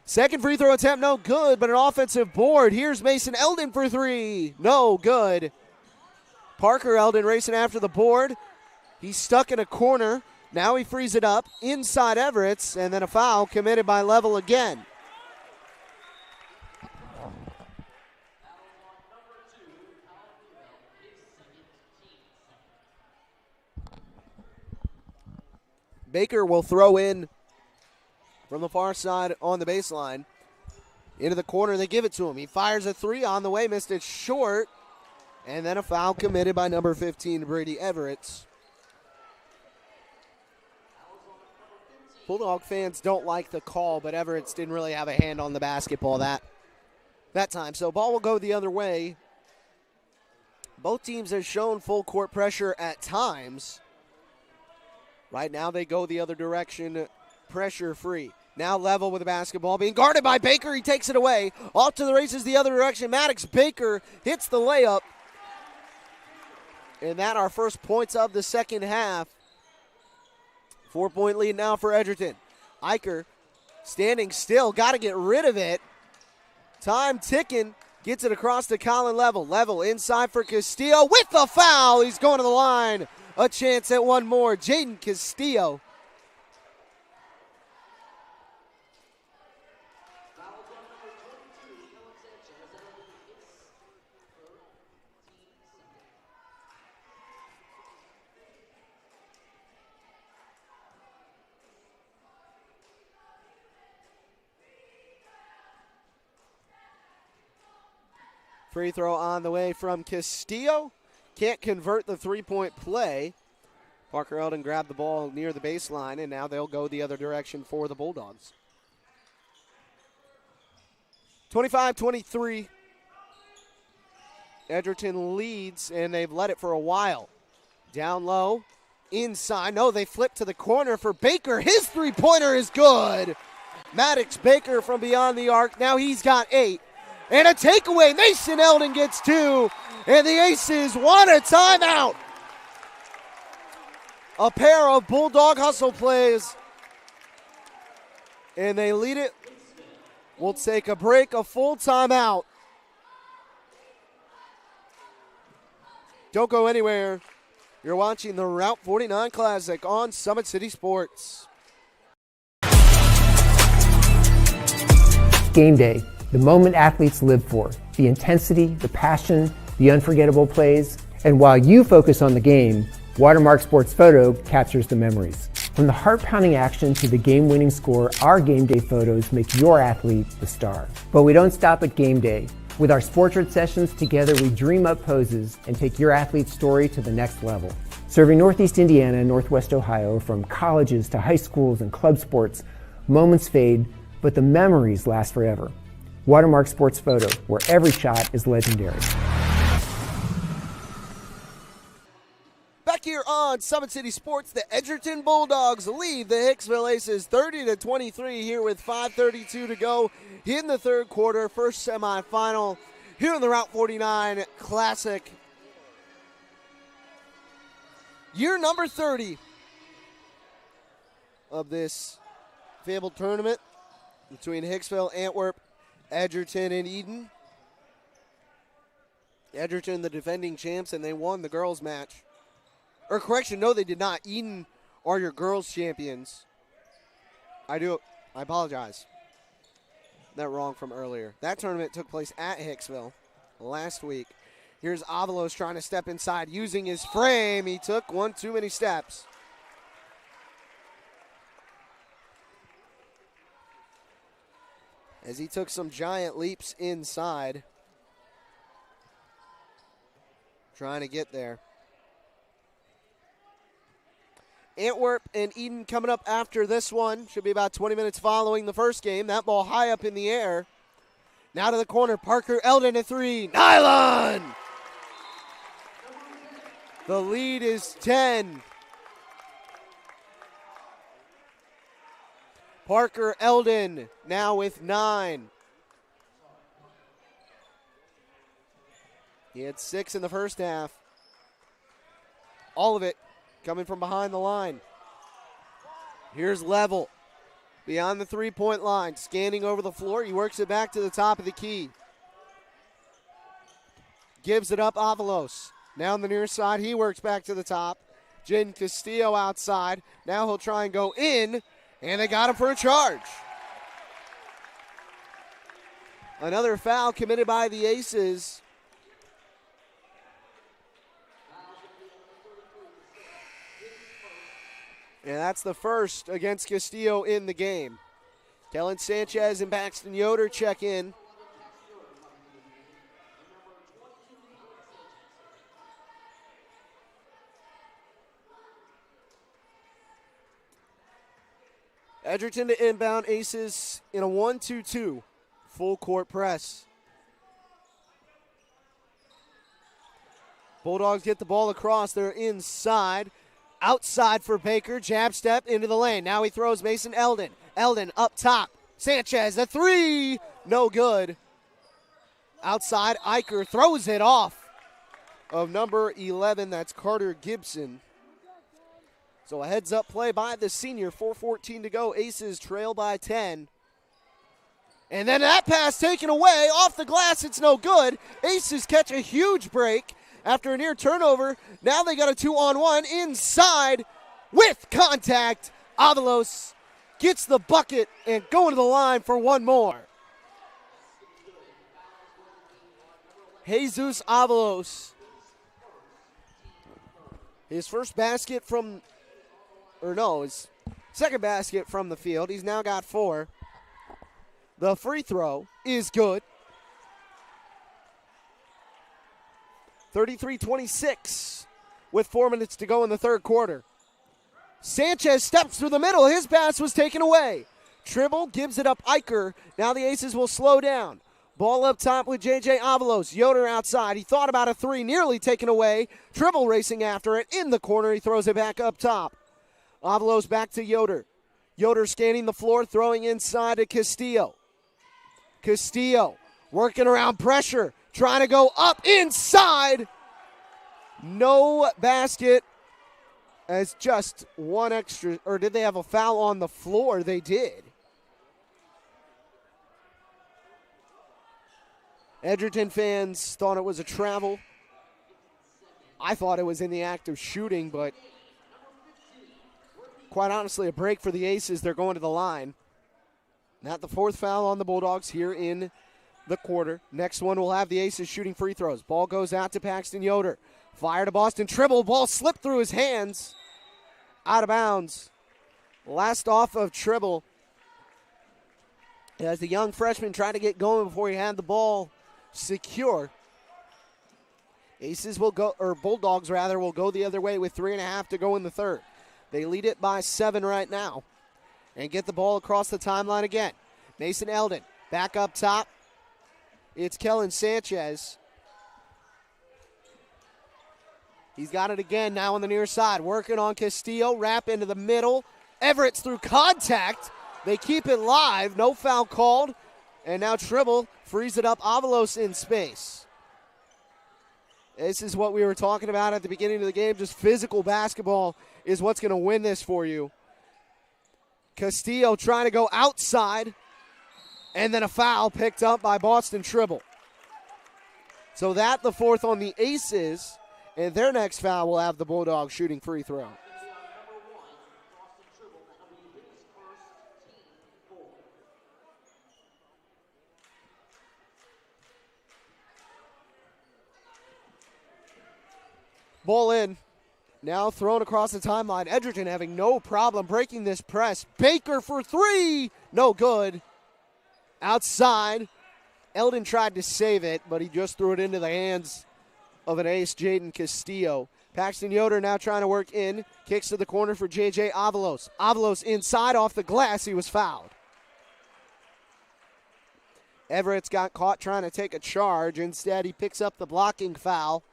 Second free throw attempt, no good, but an offensive board. Here's Mason Eldon for 3. No good. Parker Eldon racing after the board. He's stuck in a corner. Now he frees it up inside Everett's, and then a foul committed by Level again. Baker will throw in from the far side on the baseline. Into the corner, they give it to him. He fires a 3 on the way, missed it short. And then a foul committed by number 15, Brady Everett. Bulldog fans don't like the call, but Everett didn't really have a hand on the basketball that time. So ball will go the other way. Both teams have shown full court pressure at times. Right now they go the other direction, pressure free. Now Level with the basketball, being guarded by Baker. He takes it away. Off to the races the other direction. Maddox Baker hits the layup. And that our first points of the second half. 4-point lead now for Edgerton. Eicher standing still, got to get rid of it. Time ticking, gets it across to Colin Level. Level inside for Castillo with the foul. He's going to the line. A chance at one more. Jaden Castillo. Free throw on the way from Castillo. Can't convert the three-point play. Parker Eldon grabbed the ball near the baseline, and now they'll go the other direction for the Bulldogs. 25-23. Edgerton leads, and they've led it for a while. Down low, inside. No, they flip to the corner for Baker. His three-pointer is good. Maddox Baker from beyond the arc. Now he's got 8. And a takeaway. Mason Eldon gets 2. And the Aces want a timeout. A pair of Bulldog hustle plays. And they lead it We'll take a break, a full timeout. Don't go anywhere. You're watching the Route 49 Classic on Summit City Sports. Game day, the moment athletes live for, the intensity, the passion, the unforgettable plays. And while you focus on the game, Watermark Sports Photo captures the memories. From the heart-pounding action to the game-winning score, our game day photos make your athlete the star. But we don't stop at game day. With our Sportrait sessions together, we dream up poses and take your athlete's story to the next level. Serving Northeast Indiana and Northwest Ohio, from colleges to high schools and club sports, moments fade, but the memories last forever. Watermark Sports Photo, where every shot is legendary. Back here on Summit City Sports, the Edgerton Bulldogs lead the Hicksville Aces 30-23 here with 5:32 to go in the third quarter. First semifinal here in the Route 49 Classic. Year number 30 of this fabled tournament between Hicksville, Antwerp, Edgerton, and Eden. Edgerton, the defending champs, and they won the girls' match. Or correction, no, they did not. Eden are your girls' champions. I apologize. That wrong from earlier. That tournament took place at Hicksville last week. Here's Avalos trying to step inside using his frame. He took one too many steps. As he took some giant leaps inside. Trying to get there. Antwerp and Eden coming up after this one. Should be about 20 minutes following the first game. That ball high up in the air. Now to the corner. Parker Eldon at three. Nylon! The lead is 10. Parker Eldon now with 9. He had 6 in the first half. All of it coming from behind the line. Here's Level. Beyond the three-point line. Scanning over the floor. He works it back to the top of the key. Gives it up Avalos. Now on the near side, he works back to the top. Jen Castillo outside. Now he'll try and go in. And they got him for a charge. Another foul committed by the Aces. And that's the first against Castillo in the game. Kellen Sanchez and Paxton Yoder check in. Edgerton to inbound, Aces in a 1-2-2 full court press. Bulldogs get the ball across. They're inside. Outside for Baker. Jab step into the lane. Now he throws Mason Eldon. Eldon up top. Sanchez, a three. No good. Outside, Eicher throws it off of number 11. That's Carter Gibson. So a heads-up play by the senior. 4:14 to go. Aces trail by 10. And then that pass taken away. Off the glass, it's no good. Aces catch a huge break after a near turnover. Now they got a 2-on-1 inside with contact. Avalos gets the bucket and going to the line for one more. Jesus Avalos. His first basket from, his second basket from the field. He's now got 4. The free throw is good. 33-26 with 4 minutes to go in the third quarter. Sanchez steps through the middle. His pass was taken away. Tribble gives it up Eicher. Now the Aces will slow down. Ball up top with J.J. Avalos. Yoder outside. He thought about a 3, nearly taken away. Tribble racing after it. In the corner, he throws it back up top. Avalos back to Yoder. Yoder scanning the floor, throwing inside to Castillo. Castillo working around pressure. Trying to go up inside. No basket as just one extra. Or did they have a foul on the floor? They did. Edgerton fans thought it was a travel. I thought it was in the act of shooting, but quite honestly, a break for the Aces. They're going to the line. Not the fourth foul on the Bulldogs here in the quarter. Next one will have the Aces shooting free throws. Ball goes out to Paxton Yoder. Fire to Boston Tribble. Ball slipped through his hands. Out of bounds. Last off of Tribble. As the young freshman tried to get going before he had the ball secure. Aces will go, or Bulldogs rather, will go the other way with 3.5 to go in the third. They lead it by 7 right now. And get the ball across the timeline again. Mason Eldon back up top. It's Kellen Sanchez. He's got it again now on the near side. Working on Castillo. Wrap into the middle. Everett's through contact. They keep it live. No foul called. And now Tribble frees it up. Avalos in space. This is what we were talking about at the beginning of the game. Just physical basketball is what's going to win this for you. Castillo trying to go outside. And then a foul picked up by Boston Tribble. So that the fourth on the Aces. And their next foul will have the Bulldogs shooting free throw. Ball in. Now thrown across the timeline. Edgerton having no problem breaking this press. Baker for three. No good. Outside. Eldon tried to save it, but he just threw it into the hands of an ace, Jaden Castillo. Paxton Yoder now trying to work in. Kicks to the corner for J.J. Avalos. Avalos inside off the glass. He was fouled. Everett's got caught trying to take a charge. Instead, he picks up the blocking foul.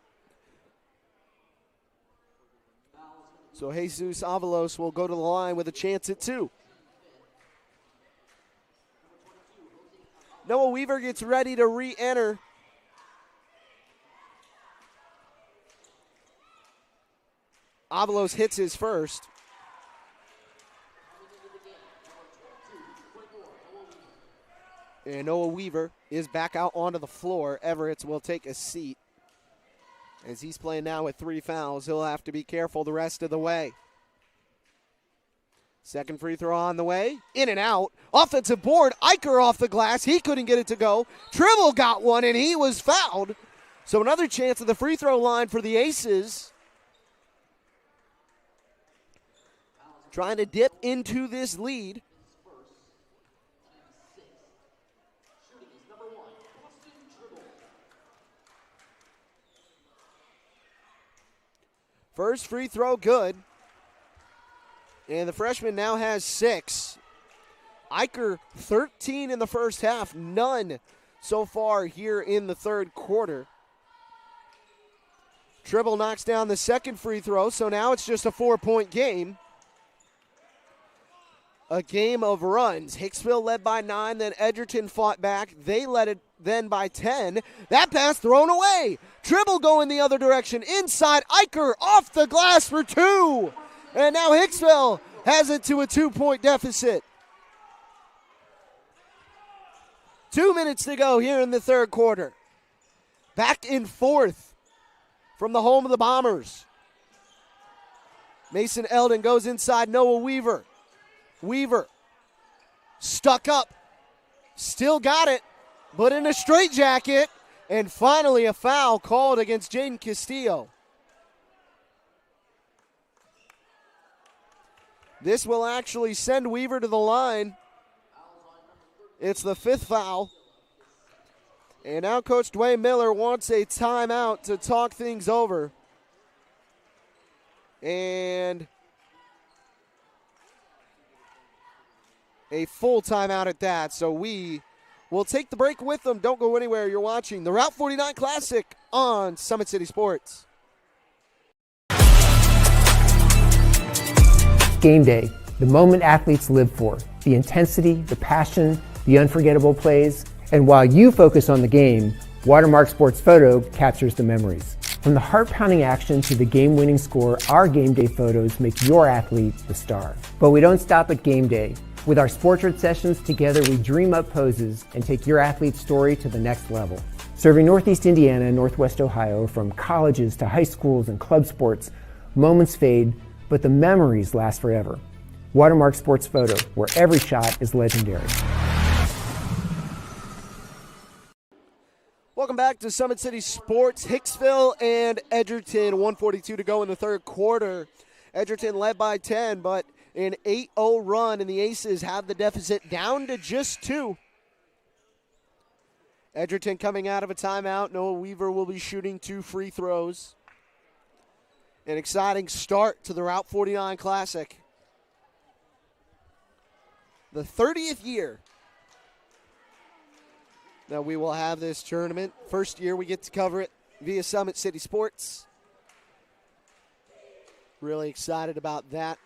So Jesus Avalos will go to the line with a chance at 2. Noah Weaver gets ready to re-enter. Avalos hits his first. And Noah Weaver is back out onto the floor. Everett will take a seat. As he's playing now with 3 fouls, he'll have to be careful the rest of the way. Second free throw on the way. In and out. Offensive board. Eicher off the glass. He couldn't get it to go. Tribble got one, and he was fouled. So another chance at the free throw line for the Aces. Trying to dip into this lead. First free throw good. And the freshman now has 6. Eicher 13 in the first half. None so far here in the third quarter. Tribble knocks down the second free throw, so now it's just a 4-point game. A game of runs. Hicksville led by 9, then Edgerton fought back. They led it then by 10. That pass thrown away. Tribble going the other direction. Inside, Eicher off the glass for 2. And now Hicksville has it to a 2-point deficit. 2 minutes to go here in the third quarter. Back in fourth from the home of the Bombers. Mason Eldon goes inside Noah Weaver. Weaver stuck up. Still got it, but in a straitjacket. And finally a foul called against Jaden Castillo. This will actually send Weaver to the line. It's the 5th foul. And now Coach Dwayne Miller wants a timeout to talk things over. And a full timeout at that. So we will take the break with them. Don't go anywhere. You're watching the Route 49 Classic on Summit City Sports. Game day, the moment athletes live for, the intensity, the passion, the unforgettable plays. And while you focus on the game, Watermark Sports Photo captures the memories. From the heart-pounding action to the game-winning score, our game day photos make your athlete the star. But we don't stop at game day. With our Sportrait sessions together, we dream up poses and take your athlete's story to the next level. Serving Northeast Indiana and Northwest Ohio, from colleges to high schools and club sports, moments fade, but the memories last forever. Watermark Sports Photo, where every shot is legendary. Welcome back to Summit City Sports. Hicksville and Edgerton, 1:42 to go in the third quarter. Edgerton led by 10, but an 8-0 run, and the Aces have the deficit down to just 2. Edgerton coming out of a timeout. Noah Weaver will be shooting 2 free throws. An exciting start to the Route 49 Classic. The 30th year that we will have this tournament. First year we get to cover it via Summit City Sports. Really excited about that.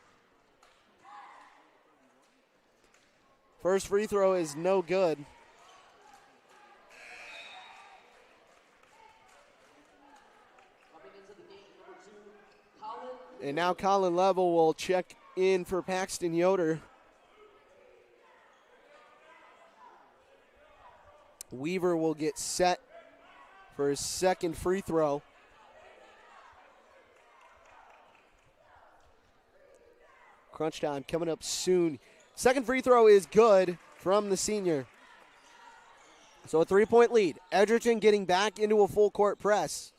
First free throw is no good. And now Colin Level will check in for Paxton Yoder. Weaver will get set for his second free throw. Crunch time coming up soon. Second free throw is good from the senior. So a 3-point lead. Edgerton getting back into a full court press.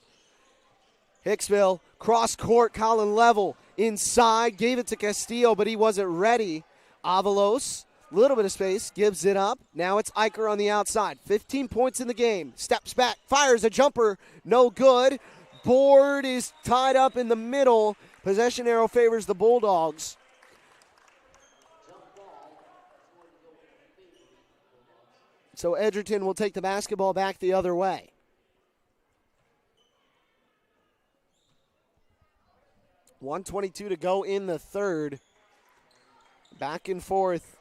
Hicksville, cross court, Colin Level inside, gave it to Castillo, but he wasn't ready. Avalos, little bit of space, gives it up. Now it's Eicher on the outside. 15 points in the game. Steps back, fires a jumper, no good. Board is tied up in the middle. Possession arrow favors the Bulldogs. So Edgerton will take the basketball back the other way. .122 to go in the third. Back and forth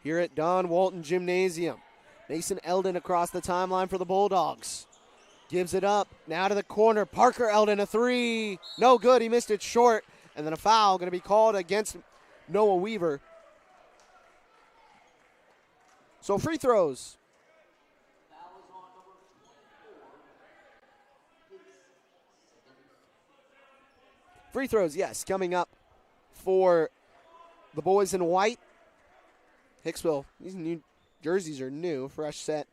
here at Don Walton Gymnasium. Mason Eldon across the timeline for the Bulldogs. Gives it up. Now to the corner. Parker Eldon, a 3. No good. He missed it short. And then a foul going to be called against Noah Weaver. So free throws. Free throws, yes, coming up for the boys in white. Hicksville, these new jerseys are new, fresh set.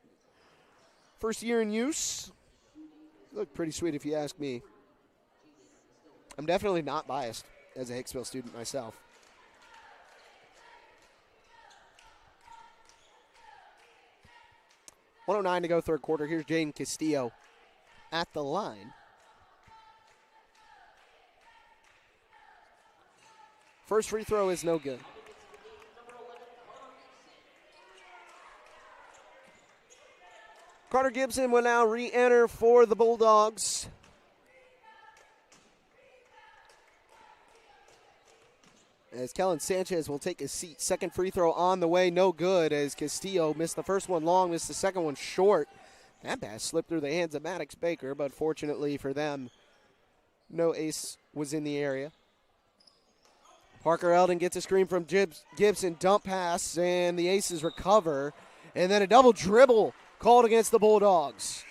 First year in use. Look pretty sweet if you ask me. I'm definitely not biased as a Hicksville student myself. .109 to go third quarter. Here's Jaden Castillo at the line. First free throw is no good. Carter Gibson will now re-enter for the Bulldogs. As Kellen Sanchez will take his seat. Second free throw on the way, no good, as Castillo missed the first one long, missed the second one short. That pass slipped through the hands of Maddox Baker, but fortunately for them, no ace was in the area. Parker Eldon gets a screen from Gibson, dump pass, and the Aces recover. And then a double dribble called against the Bulldogs.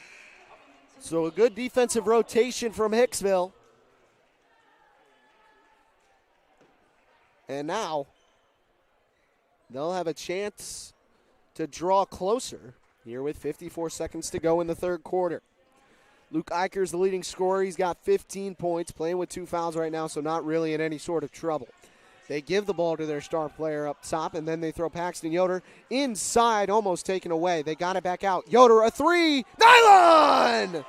So a good defensive rotation from Hicksville. And now they'll have a chance to draw closer here with 54 seconds to go in the third quarter. Luke Eicher is the leading scorer. He's got 15 points, playing with 2 fouls right now, so not really in any sort of trouble. They give the ball to their star player up top, and then they throw Paxton Yoder inside, almost taken away. They got it back out. Yoder, a 3. Nylon!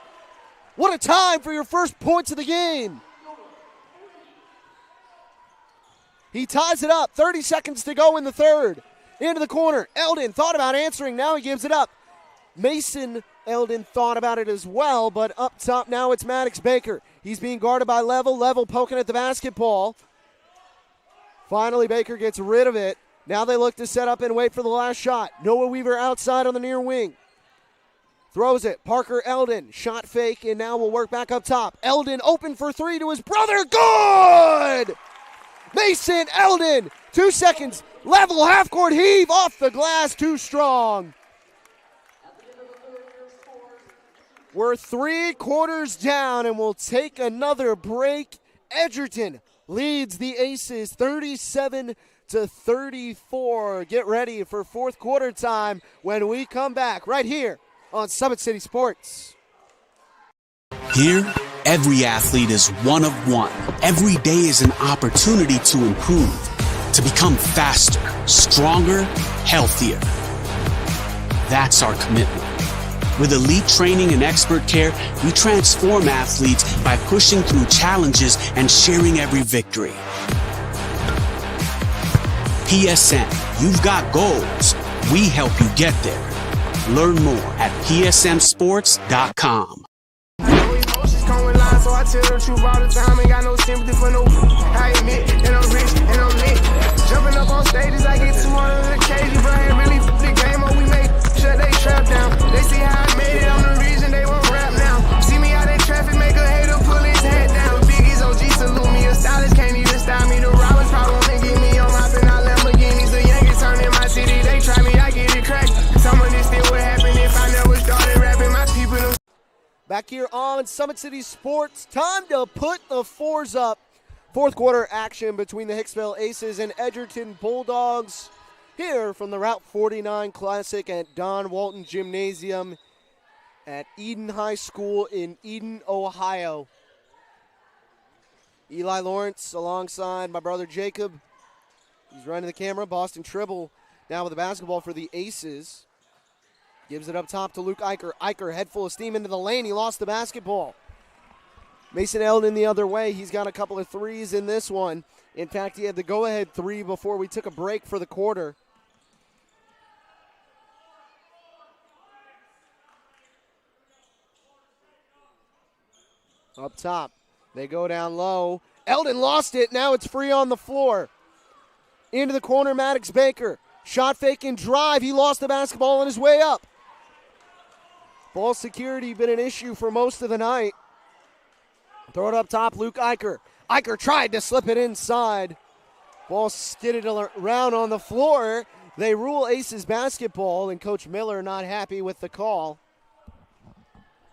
What a time for your first points of the game. He ties it up. 30 seconds to go in the third. Into the corner. Eldon thought about answering. Now he gives it up. Mason Eldon thought about it as well, but up top now it's Maddox Baker. He's being guarded by Level. Level poking at the basketball. Finally, Baker gets rid of it. Now they look to set up and wait for the last shot. Noah Weaver outside on the near wing. Throws it. Parker Eldon. Shot fake, and now will work back up top. Eldon open for 3 to his brother. Good! Mason Eldon. 2 seconds. Level half-court heave off the glass. Too strong. We're 3 quarters down, and we'll take another break. Edgerton leads the Aces 37-34. Get ready for fourth quarter time when we come back right here on Summit City Sports. Here, every athlete is one of one. Every day is an opportunity to improve, to become faster, stronger, healthier. That's our commitment. With elite training and expert care, we transform athletes by pushing through challenges and sharing every victory. PSN, you've got goals. We help you get there. Learn more at psmsports.com. So I tell the truth all the time, ain't got no sympathy for no. I admit that I'm rich and I'm lit. Jumping up on stages, I get 200 occasions, but I ain't really the game up. We make shut they trap down. They see how I made it, I'm the reason they won't rap now. See me out in traffic, make a hater pull his head down. Biggie's OG salute me, a stylist can't even style me. The robbers probably wanna get me on my pin, I Lamborghinis. The youngest turn in my city, they try me, I get it cracked. Some of this still would happen if I never started rapping. My people don't. Back here on Summit City Sports, time to put the fours up. Fourth quarter action between the Hicksville Aces and Edgerton Bulldogs here from the Route 49 Classic at Don Walton Gymnasium at Eden High School in Eden, Ohio. Eli Lawrence alongside my brother Jacob. He's running the camera. Boston Tribble now with the basketball for the Aces. Gives it up top to Luke Eicher. Eicher, head full of steam into the lane. He lost the basketball. Mason Eldon the other way. He's got a couple of threes in this one. In fact, he had the go-ahead three before we took a break for the quarter. Up top. They go down low. Eldon lost it. Now it's free on the floor. Into the corner, Maddox Baker. Shot fake and drive. He lost the basketball on his way up. Ball security been an issue for most of the night. Throw it up top, Luke Eicher. Eicher tried to slip it inside. Ball skidded around on the floor. They rule Aces basketball, and Coach Miller not happy with the call.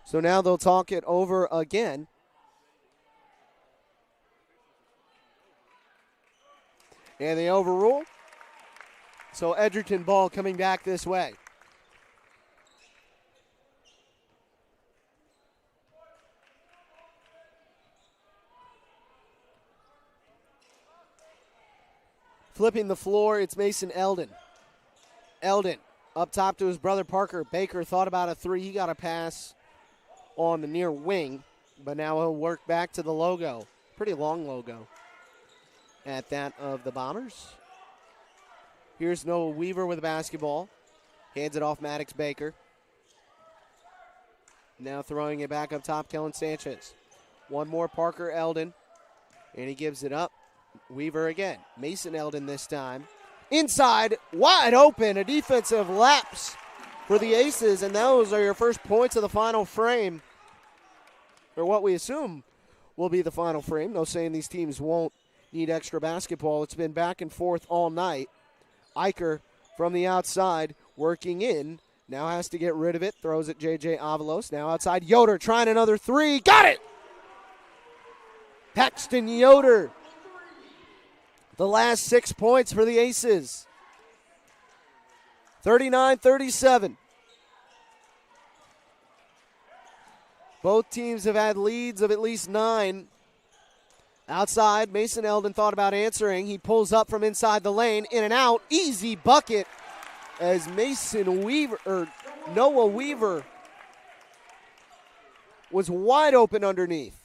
So now they'll talk it over again. And they overrule. So Edgerton ball coming back this way. Flipping the floor, it's Mason Eldon. Eldon up top to his brother Parker. Baker thought about a three. He got a pass on the near wing, but now he'll work back to the logo. Pretty long logo at that of the Bombers. Here's Noah Weaver with the basketball. Hands it off Maddox Baker. Now throwing it back up top, Kellen Sanchez. One more, Parker Eldon. And he gives it up. Weaver again. Mason Eldon this time. Inside, wide open. A defensive lapse for the Aces. And those are your first points of the final frame. Or what we assume will be the final frame. No saying these teams won't need extra basketball. It's been back and forth all night. Eicher from the outside, working in. Now has to get rid of it. Throws it J.J. Avalos. Now outside, Yoder trying another three. Got it! Paxton Yoder. The last 6 points for the Aces. 39-37. Both teams have had leads of at least 9. Outside, Mason Eldon thought about answering. He pulls up from inside the lane, in and out. Easy bucket as Noah Weaver was wide open underneath.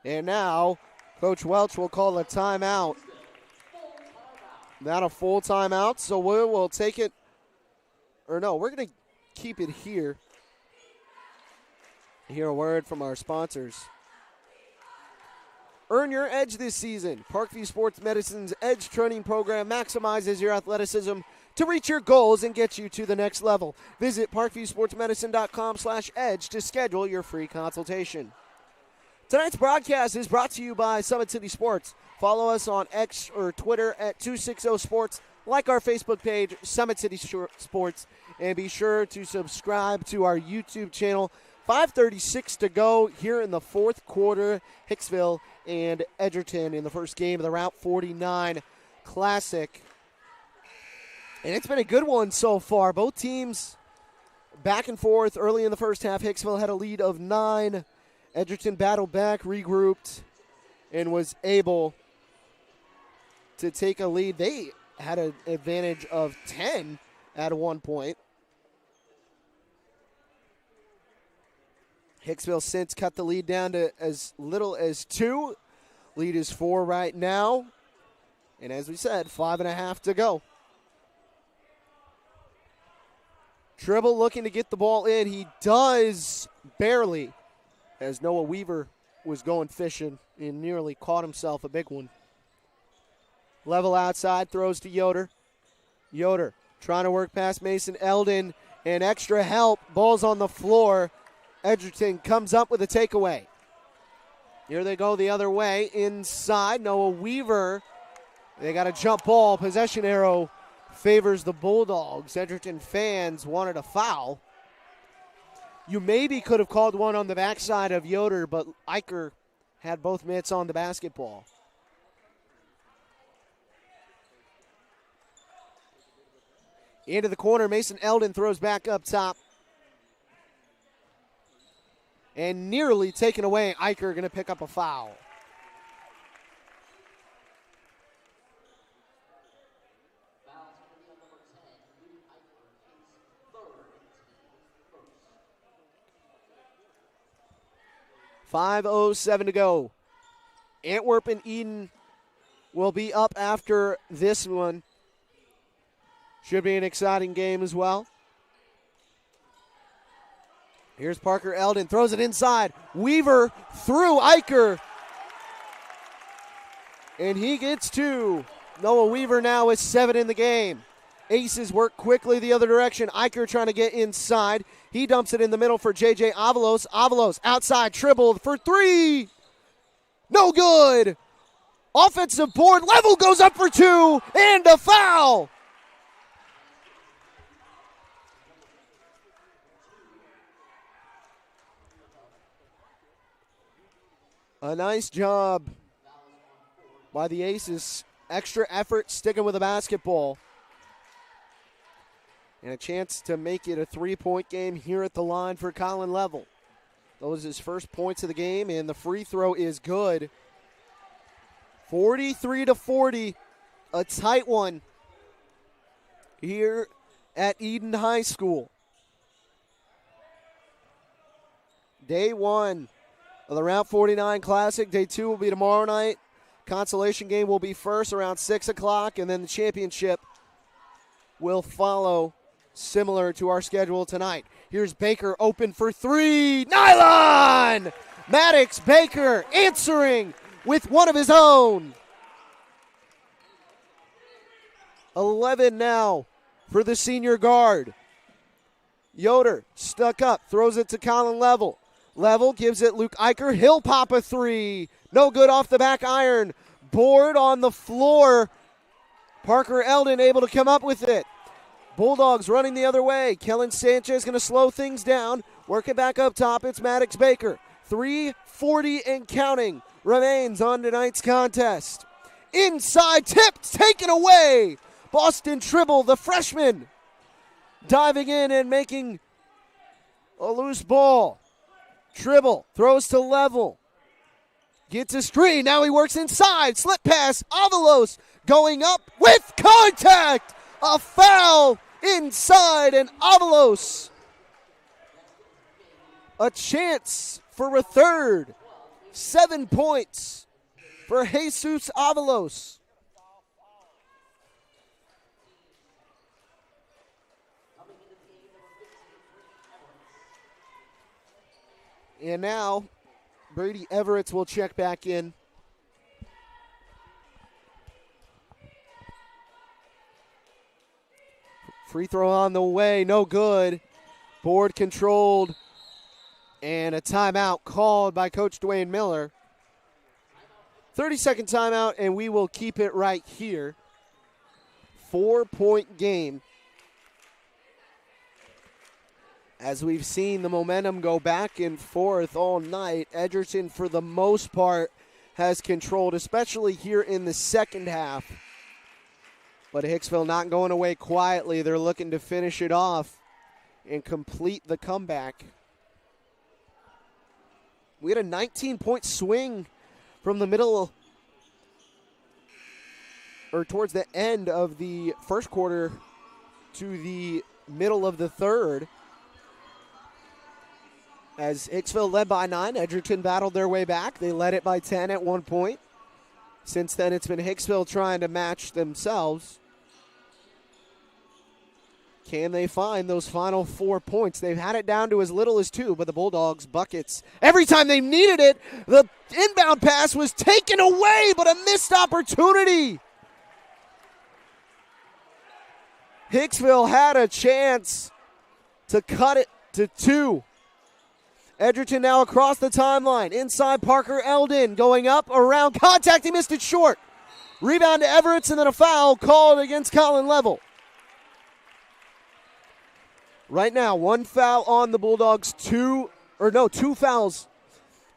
And now, Coach Welch will call a timeout. Not a full timeout, so we will take it. Or no, we're going to keep it here. Hear a word from our sponsors. Earn your edge this season. Parkview Sports Medicine's Edge Training Program maximizes your athleticism to reach your goals and get you to the next level. Visit parkviewsportsmedicine.com/edge to schedule your free consultation. Tonight's broadcast is brought to you by Summit City Sports. Follow us on X or Twitter at 260 Sports. Like our Facebook page, Summit City Sports. and be sure to subscribe to our YouTube channel. 5:36 to go here in the fourth quarter. Hicksville and Edgerton in the first game of the Route 49 Classic. And it's been a good one so far. Both teams back and forth early in the first half. Hicksville had a lead of 9. Edgerton battled back, regrouped, and was able to take a lead. They had an advantage of 10 at one point. Hicksville since cut the lead down to as little as 2. Lead is 4 right now. And as we said, 5.5 to go. Tribble looking to get the ball in. He does barely, as Noah Weaver was going fishing and nearly caught himself a big one. Level outside, throws to Yoder. Yoder trying to work past Mason Eldon, and extra help. Ball's on the floor. Edgerton comes up with a takeaway. Here they go the other way. Inside, Noah Weaver. They got a jump ball. Possession arrow favors the Bulldogs. Edgerton fans wanted a foul. You maybe could have called one on the backside of Yoder, but Eicher had both mitts on the basketball. Into the corner, Mason Eldon throws back up top. And nearly taken away. Eicher going to pick up a foul. .5:07 to go. Antwerp and Eden will be up after this one. Should be an exciting game as well. Here's Parker Eldon, throws it inside. Weaver through Eicher. And he gets 2. Noah Weaver now is 7 in the game. Aces work quickly the other direction. Eicher trying to get inside. He dumps it in the middle for J.J. Avalos. Avalos outside, dribbled for 3. No good. Offensive board. Level goes up for 2. And a foul. A nice job by the Aces. Extra effort sticking with the basketball. And a chance to make it a 3-point game here at the line for Colin Level. Those are his first points of the game, and the free throw is good. 43-40, a tight one here at Eden High School. Day 1 of the Route 49 Classic. Day 2 will be tomorrow night. Consolation game will be first around 6 o'clock, and then the championship will follow, similar to our schedule tonight. Here's Baker open for 3. Nylon! Maddox Baker answering with one of his own. 11 now for the senior guard. Yoder stuck up, throws it to Colin Level. Level gives it Luke Eicher. He'll pop a 3. No good off the back iron. Board on the floor. Parker Eldon able to come up with it. Bulldogs running the other way. Kellen Sanchez going to slow things down. Work it back up top. It's Maddox Baker. 3:40 and counting remains on tonight's contest. Inside, tipped, taken away. Boston Tribble, the freshman, diving in and making a loose ball. Tribble throws to Level. Gets a screen. Now he works inside. Slip pass. Avalos going up with contact. A foul inside, and Avalos a chance for a third. 7 points for Jesus Avalos. And now Brady Everett will check back in. Free throw on the way, no good. Board controlled. And a timeout called by Coach Dwayne Miller. 30-second timeout, and we will keep it right here. 4-point game. As we've seen the momentum go back and forth all night, Edgerton, for the most part, has controlled, especially here in the second half. But Hicksville not going away quietly. They're looking to finish it off and complete the comeback. We had a 19-point swing from the middle or towards the end of the first quarter to the middle of the third. As Hicksville led by 9, Edgerton battled their way back. They led it by 10 at one point. Since then, it's been Hicksville trying to match themselves. Can they find those final 4 points? They've had it down to as little as 2, but the Bulldogs buckets. Every time they needed it, the inbound pass was taken away, but a missed opportunity. Hicksville had a chance to cut it to 2. Edgerton now across the timeline. Inside Parker Eldon going up, around, contact, he missed it short. Rebound to Everett, and then a foul called against Colin Level. Right now, 1 foul on the Bulldogs, 2 fouls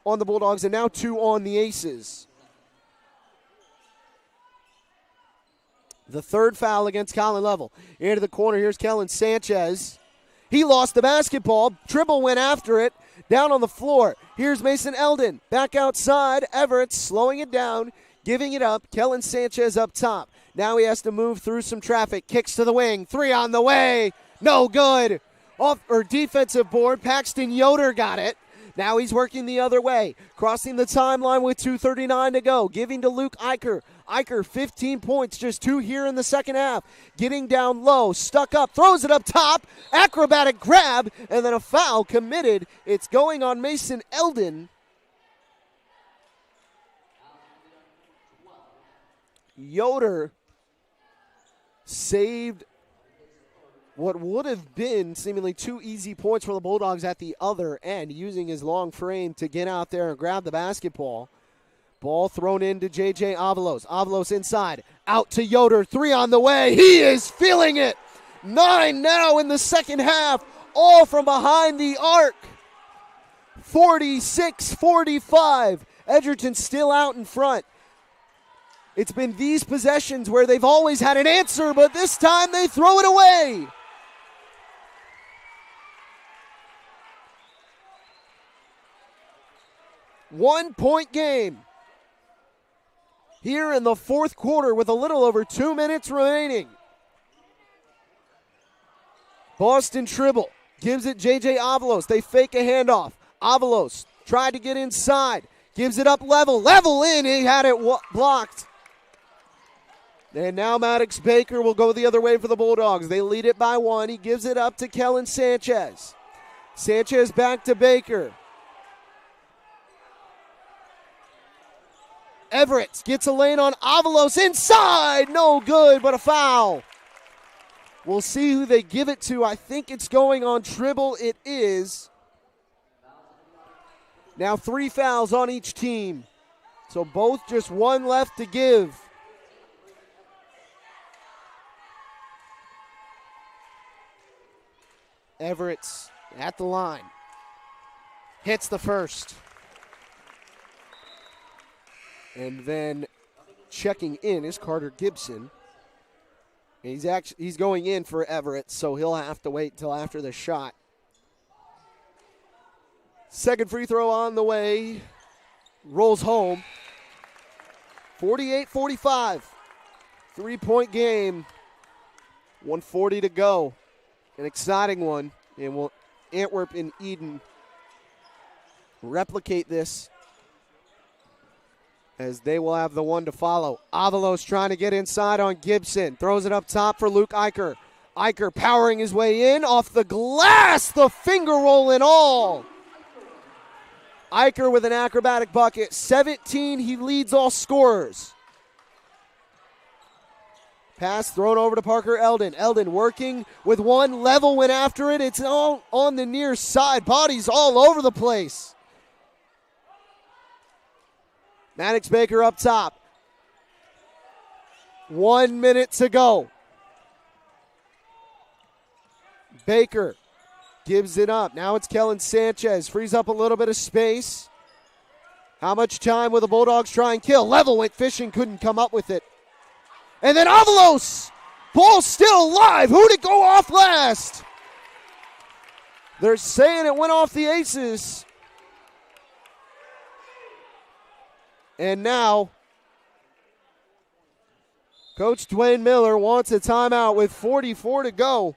on the Bulldogs, and now 2 on the Aces. The 3rd foul against Colin Level. Into the corner, here's Kellen Sanchez. He lost the basketball. Tribble went after it. Down on the floor. Here's Mason Eldon. Back outside. Everett slowing it down, giving it up. Kellen Sanchez up top. Now he has to move through some traffic. Kicks to the wing. 3 on the way. No good. Defensive board. Paxton Yoder got it. Now he's working the other way. Crossing the timeline with 2:39 to go. Giving to Luke Eicher. Eicher, 15 points, just 2 here in the second half. Getting down low, stuck up, throws it up top. Acrobatic grab, and then a foul committed. It's going on Mason Eldon. Yoder saved what would have been seemingly 2 easy points for the Bulldogs at the other end, using his long frame to get out there and grab the basketball. Ball thrown into J.J. Avalos. Avalos inside. Out to Yoder. 3 on the way. He is feeling it. 9 now in the second half. All from behind the arc. 46-45. Edgerton still out in front. It's been these possessions where they've always had an answer, but this time they throw it away. One-point game here in the fourth quarter with a little over 2 minutes remaining. Boston Tribble gives it J.J. Avalos. They fake a handoff. Avalos tried to get inside. Gives it up level. Level in. He had it blocked. And now Maddox Baker will go the other way for the Bulldogs. They lead it by 1. He gives it up to Kellen Sanchez. Sanchez back to Baker. Everett gets a lane on Avalos inside. No good, but a foul. We'll see who they give it to. I think it's going on Tribble. It is. Now 3 fouls on each team. So both just 1 left to give. Everett's at the line. Hits the first. And then checking in is Carter Gibson. He's going in for Everett, so he'll have to wait until after the shot. Second free throw on the way. Rolls home. 48-45. 3-point game. 1:40 to go. An exciting one. And will Antwerp and Eden replicate this, as they will have the one to follow. Avalos trying to get inside on Gibson. Throws it up top for Luke Eicher. Eicher powering his way in off the glass. The finger roll and all. Eicher with an acrobatic bucket. 17, he leads all scorers. Pass thrown over to Parker Eldon. Eldon working with 1. Level went after it. It's all on the near side. Bodies all over the place. Maddox Baker up top. 1 minute to go. Baker gives it up. Now it's Kellen Sanchez. Frees up a little bit of space. How much time will the Bulldogs try and kill? Level went fishing, couldn't come up with it. And then Avalos. Ball still alive. Who did go off last? They're saying it went off the Aces. And now, Coach Dwayne Miller wants a timeout with 44 to go.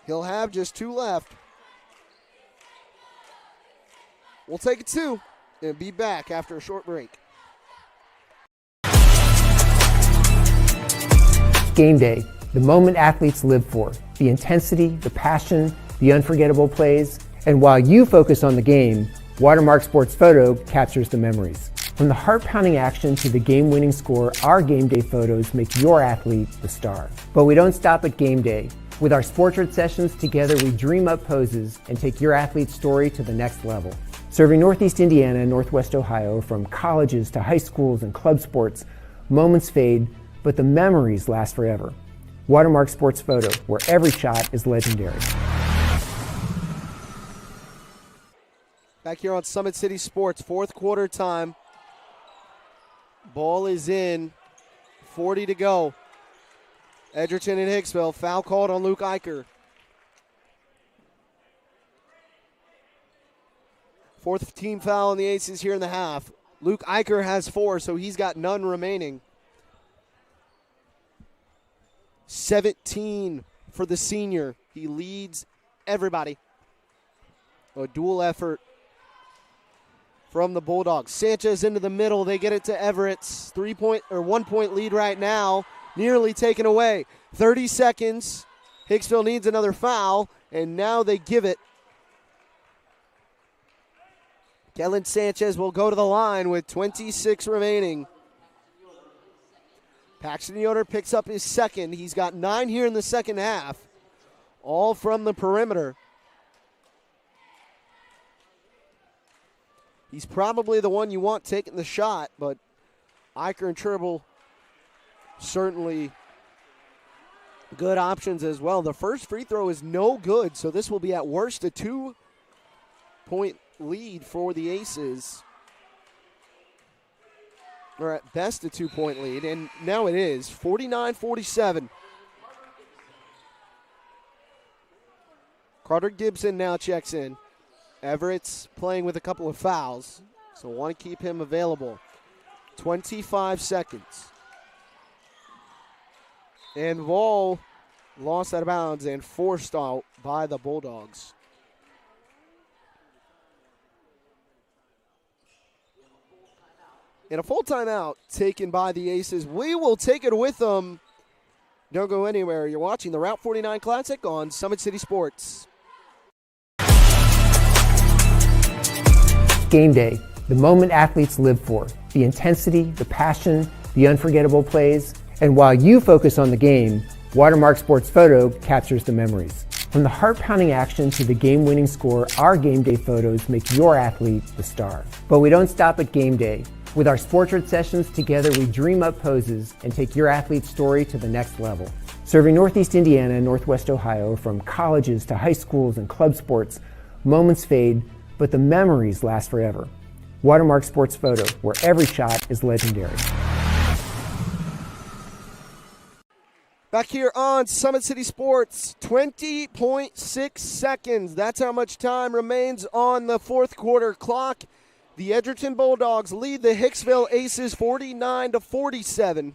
He'll have just 2 left. We'll take it 2 and be back after a short break. Game day, the moment athletes live for, the intensity, the passion, the unforgettable plays, and while you focus on the game, Watermark Sports Photo captures the memories. From the heart-pounding action to the game-winning score, our game day photos make your athlete the star. But we don't stop at game day. With our Sportrait sessions, together we dream up poses and take your athlete's story to the next level. Serving Northeast Indiana and Northwest Ohio, from colleges to high schools and club sports, moments fade, but the memories last forever. Watermark Sports Photo, where every shot is legendary. Back here on Summit City Sports, 4th quarter time. Ball is in, 40 to go. Edgerton and Hicksville, foul called on Luke Eicher. 4th team foul on the Aces here in the half. Luke Eicher has 4, so he's got none remaining. 17 for the senior. He leads everybody. A dual effort from the Bulldogs. Sanchez into the middle. They get it to Everett's 1 point lead right now. Nearly taken away. 30 seconds. Hicksville needs another foul, and now they give it. Kellen Sanchez will go to the line with 26 remaining. Paxton Yoder picks up his second. He's got 9 here in the second half, all from the perimeter. He's probably the one you want taking the shot, but Eicher and Tribble certainly good options as well. The first free throw is no good, so this will be at worst a 2-point lead for the Aces. Or at best a 2-point lead, and now it is 49-47. Carter Gibson now checks in. Everett's playing with a couple of fouls, so want to keep him available. 25 seconds. And ball lost out of bounds and forced out by the Bulldogs. And a full timeout taken by the Aces. We will take it with them. Don't go anywhere. You're watching the Route 49 Classic on Summit City Sports. Game day, the moment athletes live for, the intensity, the passion, the unforgettable plays, and while you focus on the game, Watermark Sports Photo captures the memories. From the heart-pounding action to the game-winning score, our game day photos make your athlete the star. But we don't stop at game day. With our Sportrait sessions, together we dream up poses and take your athlete's story to the next level. Serving Northeast Indiana and Northwest Ohio, from colleges to high schools and club sports, moments fade, but the memories last forever. Watermark Sports Photo, where every shot is legendary. Back here on Summit City Sports, 20.6 seconds. That's how much time remains on the 4th quarter clock. The Edgerton Bulldogs lead the Hicksville Aces 49-47.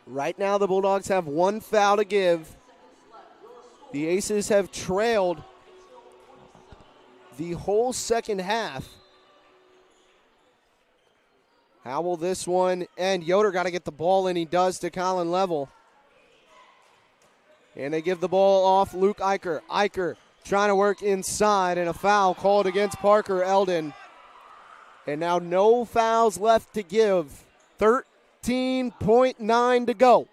Right now the Bulldogs have 1 foul to give. The Aces have trailed the whole second half. How will this one end? Yoder got to get the ball, and he does, to Colin Level. And they give the ball off Luke Eicher. Eicher trying to work inside, and a foul called against Parker Eldon. And now no fouls left to give. 13.9 to go.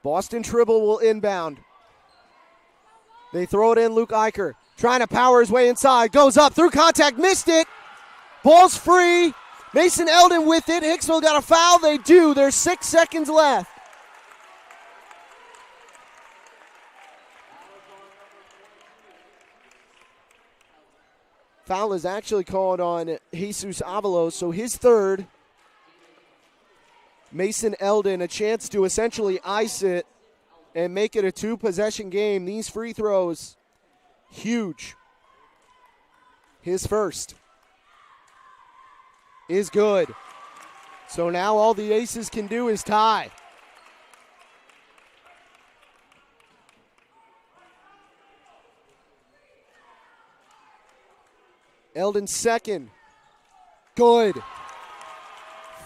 Boston Tribble will inbound. They throw it in, Luke Eicher trying to power his way inside. Goes up through contact, missed it. Ball's free. Mason Eldon with it. Hicksville got a foul. They do. There's 6 seconds left. Foul is actually called on Jesus Avalos, so his third. Mason Eldon, a chance to essentially ice it and make it a two-possession game. These free throws, huge. His first is good. So now all the Aces can do is tie. Eldon's second. Good.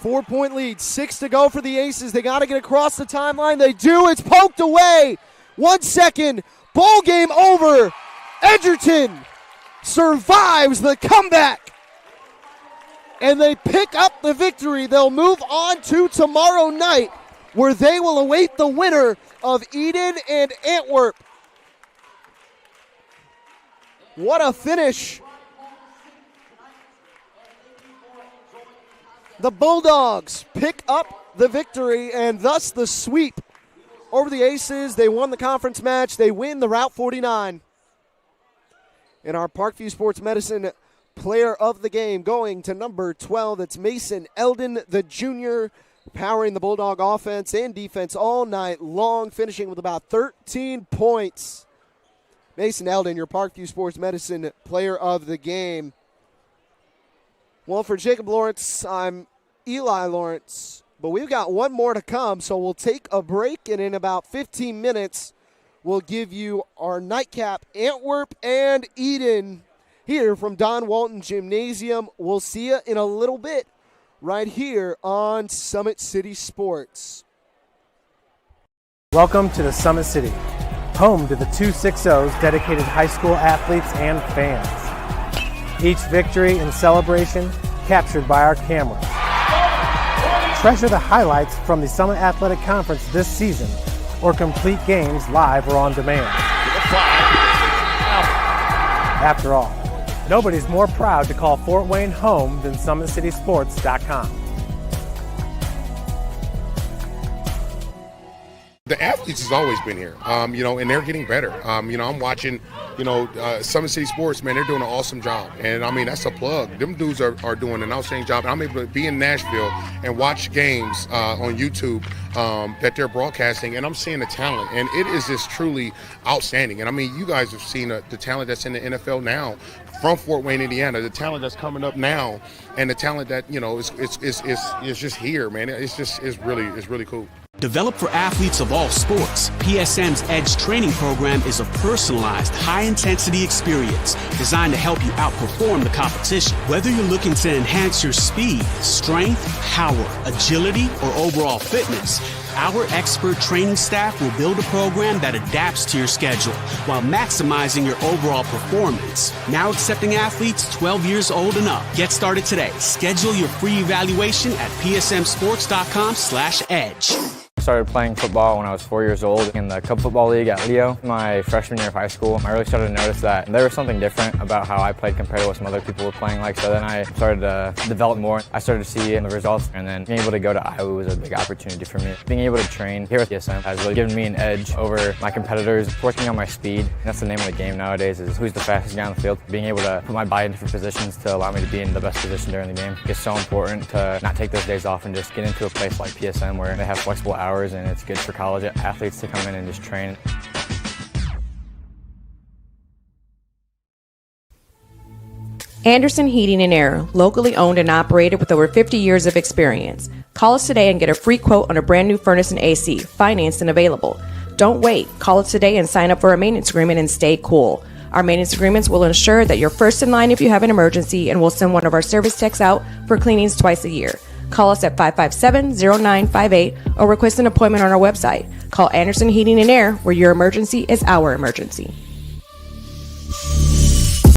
4-point lead. 6 to go for the Aces. They got to get across the timeline. They do. It's poked away. 1 second. Ball game over. Edgerton survives the comeback. And they pick up the victory. They'll move on to tomorrow night, where they will await the winner of Eden and Antwerp. What a finish. The Bulldogs pick up the victory and thus the sweep over the Aces. They won the conference match. They win the Route 49. And our Parkview Sports Medicine player of the game going to number 12. It's Mason Eldon, the junior, powering the Bulldog offense and defense all night long, finishing with about 13 points. Mason Eldon, your Parkview Sports Medicine player of the game. Well, for Jacob Lawrence, I'm Eli Lawrence, but we've got one more to come, so we'll take a break, and in about 15 minutes, we'll give you our nightcap, Antwerp and Eden, here from Don Walton Gymnasium. We'll see you in a little bit right here on Summit City Sports. Welcome to the Summit City, home to the 260s dedicated high school athletes and fans. Each victory and celebration captured by our cameras. Treasure the highlights from the Summit Athletic Conference this season, or complete games live or on demand. After all, nobody's more proud to call Fort Wayne home than SummitCitySports.com. The athletes has always been here, and they're getting better. I'm watching, Summit City Sports, man, they're doing an awesome job. And, that's a plug. Them dudes are doing an outstanding job. And I'm able to be in Nashville and watch games on YouTube that they're broadcasting, and I'm seeing the talent. And it is just truly outstanding. And, you guys have seen the talent that's in the NFL now from Fort Wayne, Indiana, the talent that's coming up now, and the talent that, is just here, man. It's really cool. Developed for athletes of all sports, PSM's Edge training program is a personalized, high-intensity experience designed to help you outperform the competition. Whether you're looking to enhance your speed, strength, power, agility, or overall fitness, our expert training staff will build a program that adapts to your schedule while maximizing your overall performance. Now accepting athletes 12 years old and up. Get started today. Schedule your free evaluation at psmsports.com/edge. I started playing football when I was 4 years old in the Club Football League at Leo. My freshman year of high school, I really started to notice that there was something different about how I played compared to what some other people were playing like. So then I started to develop more. I started to see the results, and then being able to go to Iowa was a big opportunity for me. Being able to train here at PSM has really given me an edge over my competitors, working on my speed. That's the name of the game nowadays, is who's the fastest guy on the field. Being able to put my body in different positions to allow me to be in the best position during the game. It's so important to not take those days off and just get into a place like PSM where they have flexible hours, and it's good for college athletes to come in and just train. Anderson Heating and Air, locally owned and operated with over 50 years of experience. Call us today and get a free quote on a brand new furnace and AC, financed and available. Don't wait. Call us today and sign up for a maintenance agreement and stay cool. Our maintenance agreements will ensure that you're first in line if you have an emergency, and we'll send one of our service techs out for cleanings twice a year. Call us at 557-0958 or request an appointment on our website. Call Anderson Heating and Air, where your emergency is our emergency.